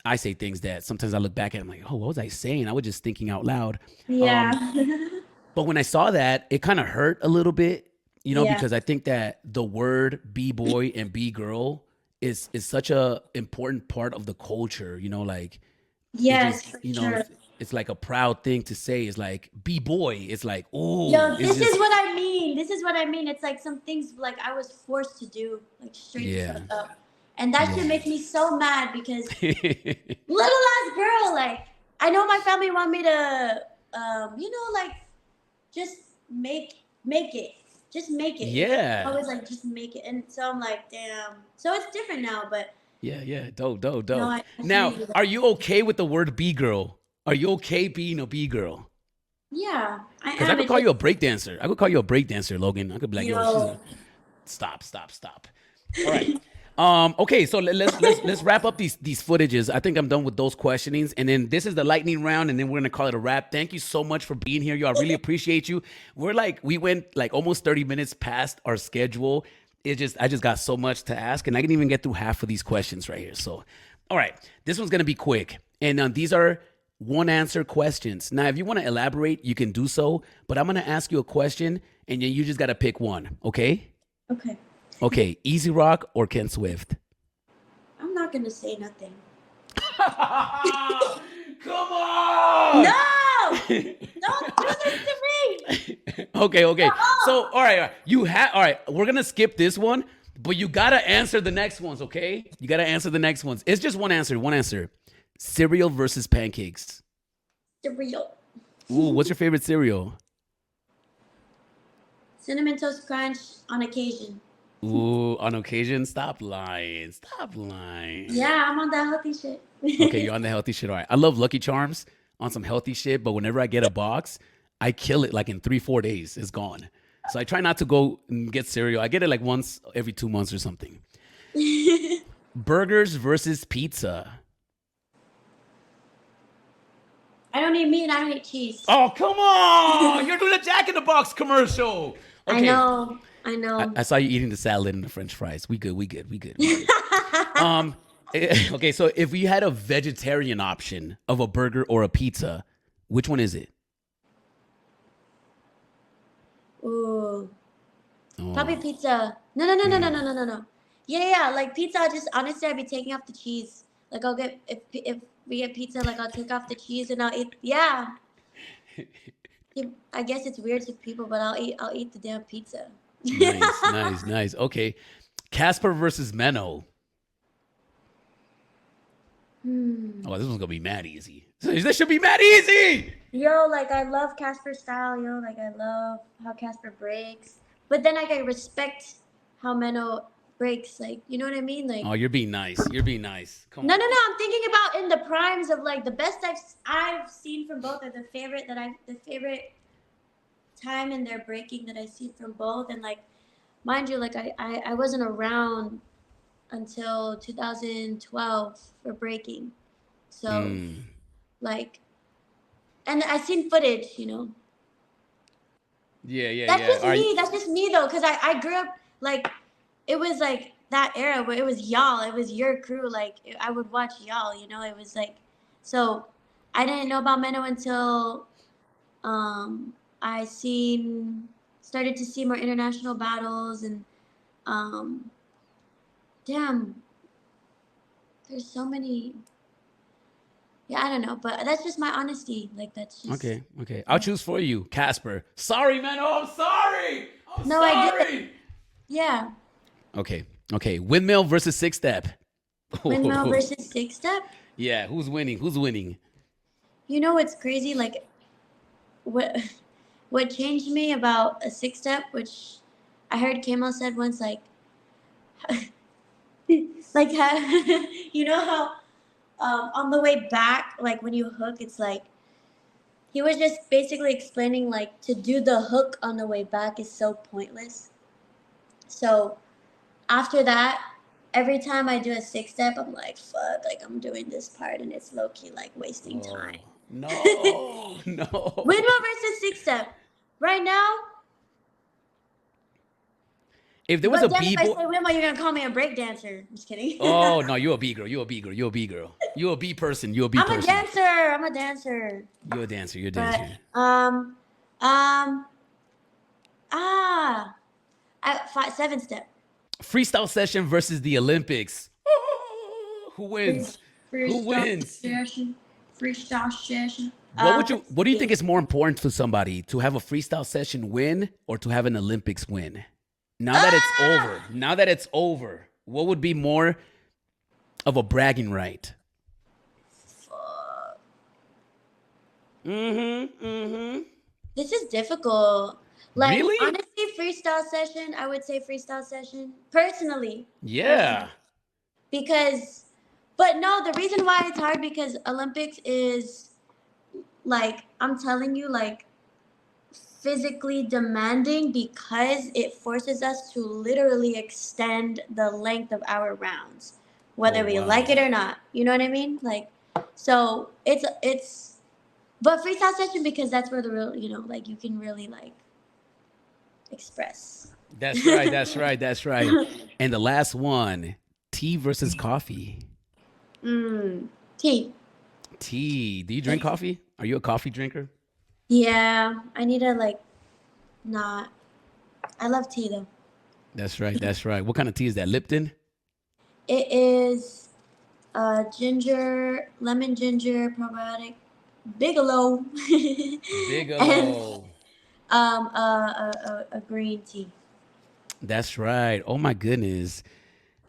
I say things that sometimes I look back at, I'm like, oh, what was I saying? I was just thinking out loud. yeah, um but when I saw that, it kind of hurt a little bit, yeah, because I think that the word b-boy and b-girl is such a important part of the culture, like it yes, just, for sure. it's like a proud thing to say. It's like b-boy. It's like, oh, Yo, it's this just, is what I mean. This is what I mean. It's like some things like I was forced to do, like straight the yeah, fuck up, and that yeah. shit makes me so mad because little ass girl, like I know my family want me to, like just make it, just make it. It's Yeah, always like just make it, and so I'm like, damn. So it's different now, but yeah. Dope, dope, no, dope. I feel Now, you. are you okay with the word b-girl? Are you okay being a b-girl? Yeah, I Because I am. could It's call just you a breakdancer. I could call you a breakdancer, Logan. I could be like, yo, she's yo. a stop. All right. Okay, so let's wrap up these footages. I think I'm done with those questionings, and then this is the lightning round, and then we're gonna call it a wrap. Thank you so much for being here, y'all. I really appreciate you. We went like almost 30 minutes past our schedule. I just got so much to ask, and I didn't even get through half of these questions right here. So, all right, this one's gonna be quick, and these are one answer questions. Now, if you want to elaborate, you can do so, but I'm gonna ask you a question, and then you just gotta pick one. Okay? Okay, Okay, Easy Rock or Ken Swift? I'm not gonna say nothing. Come on! No, don't do this to me. Okay. So, No. all right. All right. We're gonna skip this one, but you gotta answer the next ones. Okay? You gotta answer the next ones. It's just one answer. One answer. Cereal versus pancakes. Cereal. Ooh, what's your favorite cereal? Cinnamon Toast Crunch on occasion. Ooh, on occasion. Stop lying. Stop lying. Yeah, I'm on that healthy shit. Okay, you're on the healthy shit. All right. I love Lucky Charms on some healthy shit, but whenever I get a box, I kill it like in 3-4 days. It's gone. So I try not to go and get cereal. I get it like once every 2 months or something. Burgers versus pizza. I don't eat meat. I don't eat cheese. Oh, come on! You're doing a Jack in the Box commercial. I Okay. know. I know. I saw you eating the salad and the French fries. We good. Okay, so if we had a vegetarian option of a burger or a pizza, which one is it? Ooh, probably Oh. pizza. No. Yeah. Like pizza. Just honestly, I'd be taking off the cheese. Like I'll get if we get pizza, like I'll take off the cheese and I'll eat. Yeah. I guess it's weird to people, but I'll eat the damn pizza. Nice. Okay. Casper versus Menno. Hmm. Oh, this one's gonna be mad easy. This should be mad easy. Yo, like I love Casper style. Yo, like I love how Casper breaks. But then like I respect how Menno breaks. Like you know what I mean? Like Oh, you're being nice. Come no. on. I'm thinking about in the primes of like the best I've seen from both, or the favorite time in their breaking that I've seen from both, and like mind you, like I wasn't around until 2012 for breaking, so Mm. like, and I seen footage. That's Yeah. just All right. me. That's just me though, because I grew up like it was like that era where it was y'all, it was your crew. Like I would watch y'all. It was like so. I didn't know about Menno until I started to see more international battles and um, damn, there's so many. Yeah, I don't know, but that's just my honesty. Like that's just Okay. I'll choose for you, Casper. Sorry, Menno. I'm sorry. I'm no, I get it. sorry. Yeah, Okay. Windmill versus six step. windmill versus six step. Yeah. Who's winning? You know what's crazy? Like what what changed me about a six step, which I heard Kamo said once, like like how, you know how on the way back, like when you hook, it's like he was just basically explaining like to do the hook on the way back is so pointless. So after that, every time I do a 6-step, I'm like, fuck, like I'm doing this part and it's low key like wasting time. No, no. VENMO versus 6-step. Right now, If there was a but then if I say B-boy, VENMO, you're gonna call me a break dancer. Just kidding. oh no, you're a B girl. You're a B girl. You're a B girl. You're a B person. You're a B I'm a person. dancer. I'm a dancer. You're a dancer. You're a But dancer. um ah, 7-step. Freestyle session versus the Olympics. Who wins? Who wins? Session. Freestyle session. What do you think is more important to somebody, to have a freestyle session win or to have an Olympics win? Now that it's over, what would be more of a bragging right? This is difficult. Like Really? honestly, freestyle session. I would say freestyle session personally. Yeah. Because, but no, the reason why it's hard because Olympics is like I'm telling you, like physically demanding because it forces us to literally extend the length of our rounds, whether we like it or not. You know what I mean? Like, so it's, but freestyle session because that's where the real, you know, like you can really like express. That's right. That's right. That's right. And the last one, tea versus coffee. Tea. Tea. Do you drink coffee? Are you a coffee drinker? Yeah, I need to like not. I love tea though. That's right. That's right. What kind of tea is that? Lipton? It is ginger, lemon ginger, probiotic, Bigelow, Bigelow. and a green tea. That's right. Oh my goodness.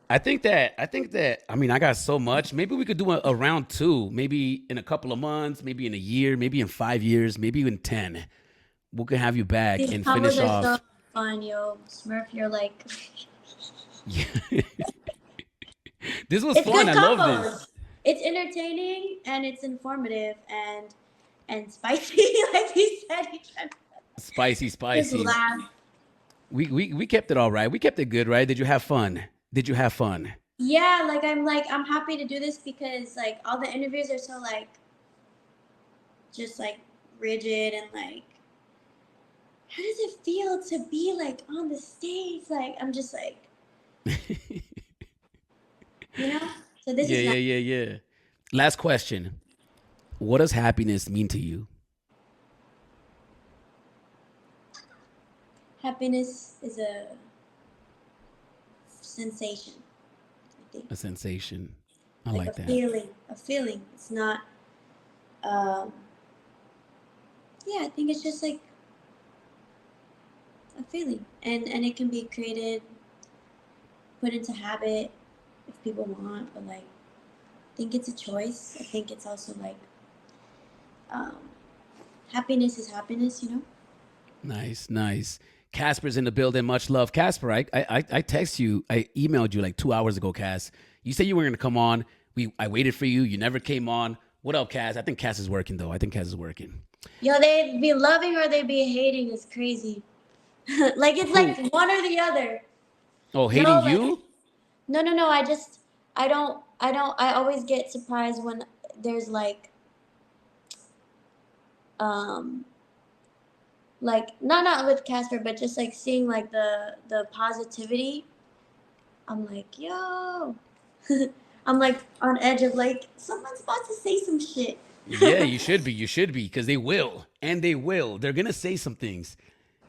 I think that I mean I got so much. Maybe we could do a round 2, maybe in a couple of months, maybe in a year, maybe in 5 years, maybe even 10. We could have you back These and combos finish are off. so fun, yo. Smurf, you're like. This was It's fun. good I love combos. this. It's entertaining and it's informative and spicy, like he said. He tried to Spicy, just spicy. laugh. We kept it all right. We kept it good, right? Did you have fun? Did you have fun? Yeah, like I'm happy to do this because like all the interviews are so like just like rigid and like how does it feel to be like on the stage? Like I'm just like you know? So this is Yeah. Last question. What does happiness mean to you? happiness is a sensation, I think. A sensation. I Like like a that. feeling. A feeling. It's not um yeah, I think it's just like a feeling. And it can be created, put into habit if people want, but like I think it's a choice. I think it's also like um happiness is happiness, you know? Nice. Casper's in the building. Much love. Casper, I text you. I emailed you like 2 hours ago, Cass. You said you were going to come on. I waited for you. You never came on. What up, Cass? I think Cass is working, though. Yo, they be loving or they be hating is crazy. Like it's like one or the other. Oh, hating No, like, you? No. I always get surprised when there's like not with Casper, but just like seeing like the positivity. I'm like, yo. I'm like on edge of like someone's about to say some shit. Yeah, you should be, because they will. And they will. They're going to say some things.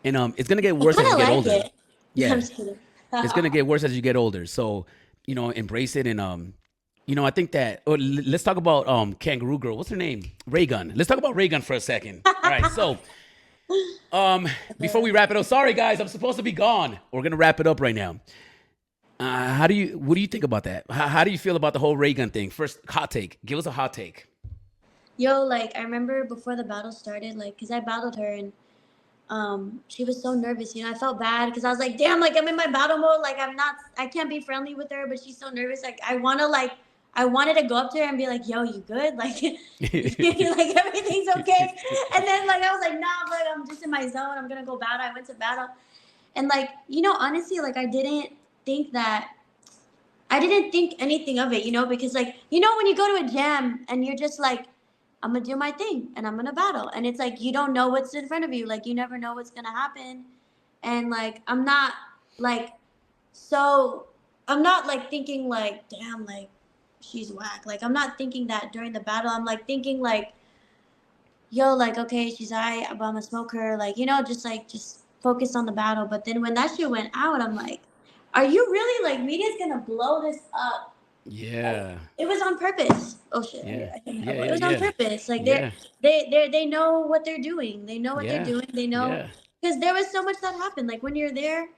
And it's going to get worse as you get older. It. Yeah. I'm just kidding. It's going to get worse as you get older. So, embrace it. And, I think that, let's talk about Kangaroo Girl. What's her name? Raygun. Let's talk about Raygun for a second. All right. So, before we wrap it up, sorry, guys, I'm supposed to be gone. We're going to wrap it up right now. What do you think about that? How do you feel about the whole Raygun thing? First, hot take. Give us a hot take. Yo, like I remember before the battle started, like, cause I battled her and she was so nervous. You know, I felt bad because I was like, damn, like I'm in my battle mode. Like I can't be friendly with her, but she's so nervous. Like I wanted to go up to her and be like, yo, you good? Like, like everything's okay. And then like, I was like, nah, like I'm just in my zone. I'm going to go battle. I went to battle. And like, you know, honestly, like I didn't think anything of it, you know, because like, you know, when you go to a jam and you're just like, I'm gonna do my thing and I'm gonna battle. And it's like, you don't know what's in front of you. Like, you never know what's gonna happen. And like, like, I'm not like thinking like, damn, like she's whack. Like, I'm not thinking that during the battle. I'm like thinking like, yo, like, okay, she's alright, but I'm gonna smoke her. Like, you know, just focus on the battle. But then when that shit went out, I'm like, are you really like media's gonna blow this up? Yeah. It was on purpose. Oh shit! Yeah. It was on purpose. Like Yeah. they know what they're doing. They know what they're Yeah. doing. They know Yeah. because there was so much that happened. Like when you're there,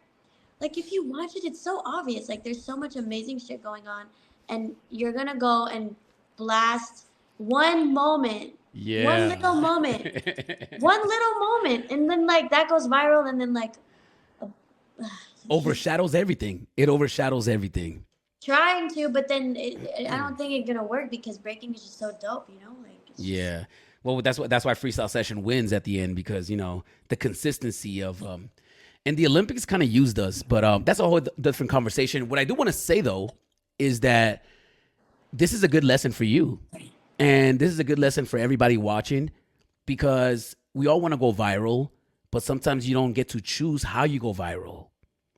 like if you watch it, it's so obvious. Like there's so much amazing shit going on, and you're gonna go and blast one moment, Yeah. one little moment, one little moment, and then like that goes viral, and then like Overshadows everything. It overshadows everything. trying to, but then I don't think it's gonna work because breaking is just so dope, you know. Like it's just, Yeah. Well, that's why Freestyle Session wins at the end, because you know the consistency of and the Olympics kind of used us, but that's a whole different conversation. What I do want to say though is that this is a good lesson for you, and this is a good lesson for everybody watching, because we all want to go viral, but sometimes you don't get to choose how you go viral.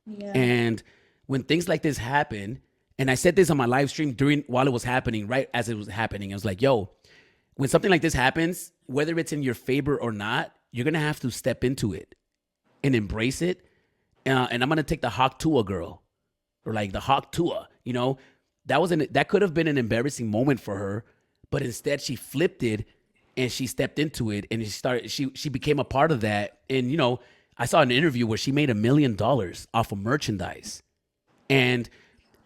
yeah. And when things like this happen, and I said this on my live stream while it was happening, right as it was happening, I was like, yo, when something like this happens, whether it's in your favor or not, you're gonna have to step into it and embrace it. And I'm gonna take the Hawk Tua girl, or like the Hawk Tua. You know, that could have been an embarrassing moment for her, but instead she flipped it and she stepped into it, and she became a part of that. And you know, I saw an interview where she made $1 million off of merchandise. And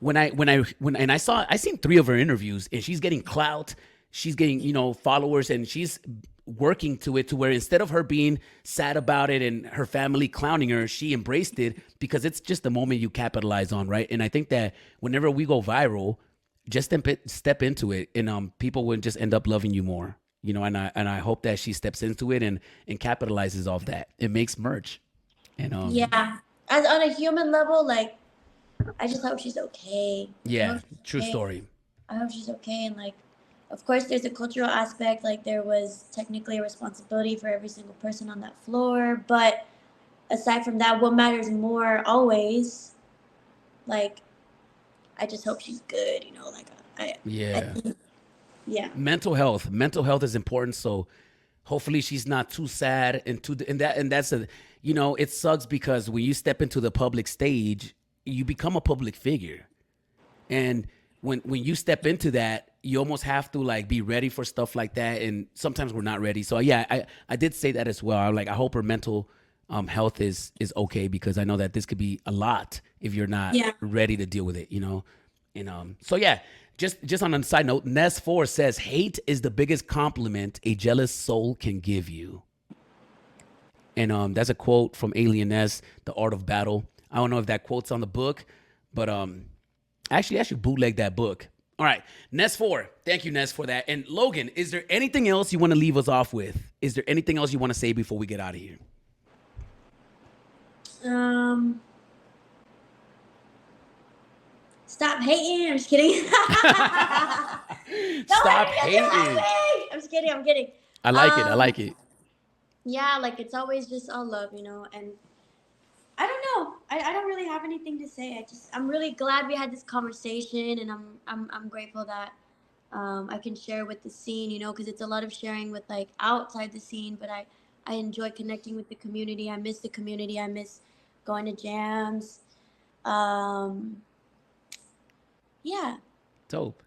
I seen 3 of her interviews, and she's getting clout, she's getting, you know, followers, and she's working to it to where instead of her being sad about it and her family clowning her, she embraced it because it's just the moment you capitalize on, right? And I think that whenever we go viral, just step into it, and people would just end up loving you more, you know. And I hope that she steps into it and capitalizes off that. It makes merch, and Yeah. As on a human level, like I just hope she's okay. yeah, true Okay. story. I hope she's okay. And like, of course, there's a cultural aspect. Like, there was technically a responsibility for every single person on that floor. But aside from that, what matters more always, like, I just hope she's good. You know, like, I Yeah. yeah. Mental health is important. So hopefully she's not too sad and that's a, you know, it sucks because when you step into the public stage, you become a public figure. And when you step into that, you almost have to like be ready for stuff like that. And sometimes we're not ready. So yeah, I did say that as well. I hope her mental health is okay, because I know that this could be a lot if you're not Yeah. ready to deal with it, you know? And so yeah, just on a side note, Ness4 says hate is the biggest compliment a jealous soul can give you. And that's a quote from Alien S, The Art of Battle. I don't know if that quote's on the book, but actually I should bootleg that book. All right, Ness4, thank you, Ness, for that. And Logan, is there anything else you want to leave us off with? Is there anything else you want to say before we get out of here? Stop hating. I'm just kidding. Stop hating. I'm just kidding. I'm kidding. I like it. Yeah, like it's always just all love, you know. And I don't know. I don't really have anything to say. I'm really glad we had this conversation, and I'm grateful that I can share with the scene, you know, because it's a lot of sharing with like outside the scene. But I enjoy connecting with the community. I miss the community. I miss going to jams. Yeah. Dope.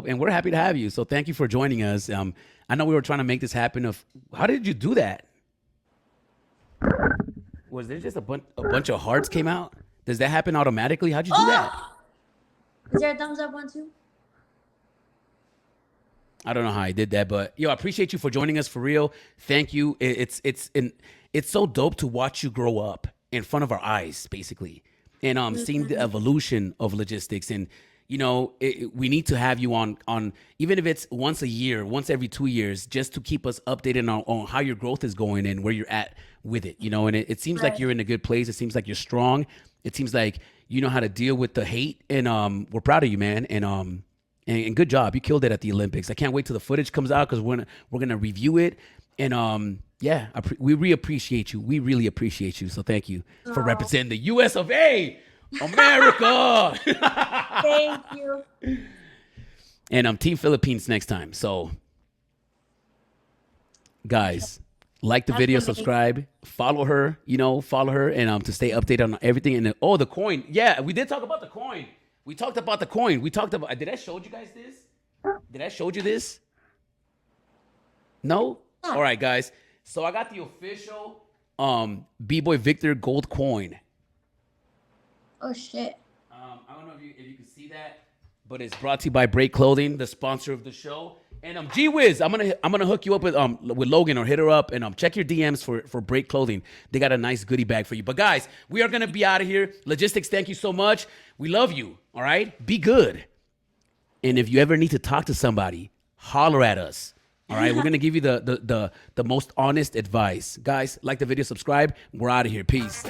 And we're happy to have you. So thank you for joining us. I know we were trying to make this happen. How did you do that? Was there just a bunch of hearts came out? Does that happen automatically? How'd you do that? Is there a thumbs up one too? I don't know how I did that, but yo, I appreciate you for joining us, for real. Thank you. It's it's so dope to watch you grow up in front of our eyes, basically, and seeing the evolution of Logistx. And you know, we need to have you on even if it's once a year, once every 2 years, just to keep us updated on how your growth is going and where you're at with it. You know, and it seems like you're in a good place. It seems like you're strong. It seems like you know how to deal with the hate, and we're proud of you, man. And good job, you killed it at the Olympics. I can't wait till the footage comes out because we're gonna review it. And yeah, we really appreciate you. We really appreciate you. So thank you for representing the U.S. of A. America. Thank you. And Team Philippines next time. So guys, like the video, subscribe, follow her, and to stay updated on everything. And the coin. Yeah, we did talk about the coin. We talked about the coin. We talked about, did I show you guys this? Did I show you this? No? All right, guys. So I got the official B-Boy Victor gold coin. Oh shit. I don't know if you can see that, but it's brought to you by Break Clothing, the sponsor of the show. And Gee Whiz, I'm gonna hook you up with Logan, or hit her up, and check your DMs for Break Clothing. They got a nice goodie bag for you. But guys, we are gonna be out of here. Logistx, thank you so much. We love you. All right, be good. And if you ever need to talk to somebody, holler at us. All right, we're gonna give you the most honest advice. Guys, like the video, subscribe. We're out of here. Peace.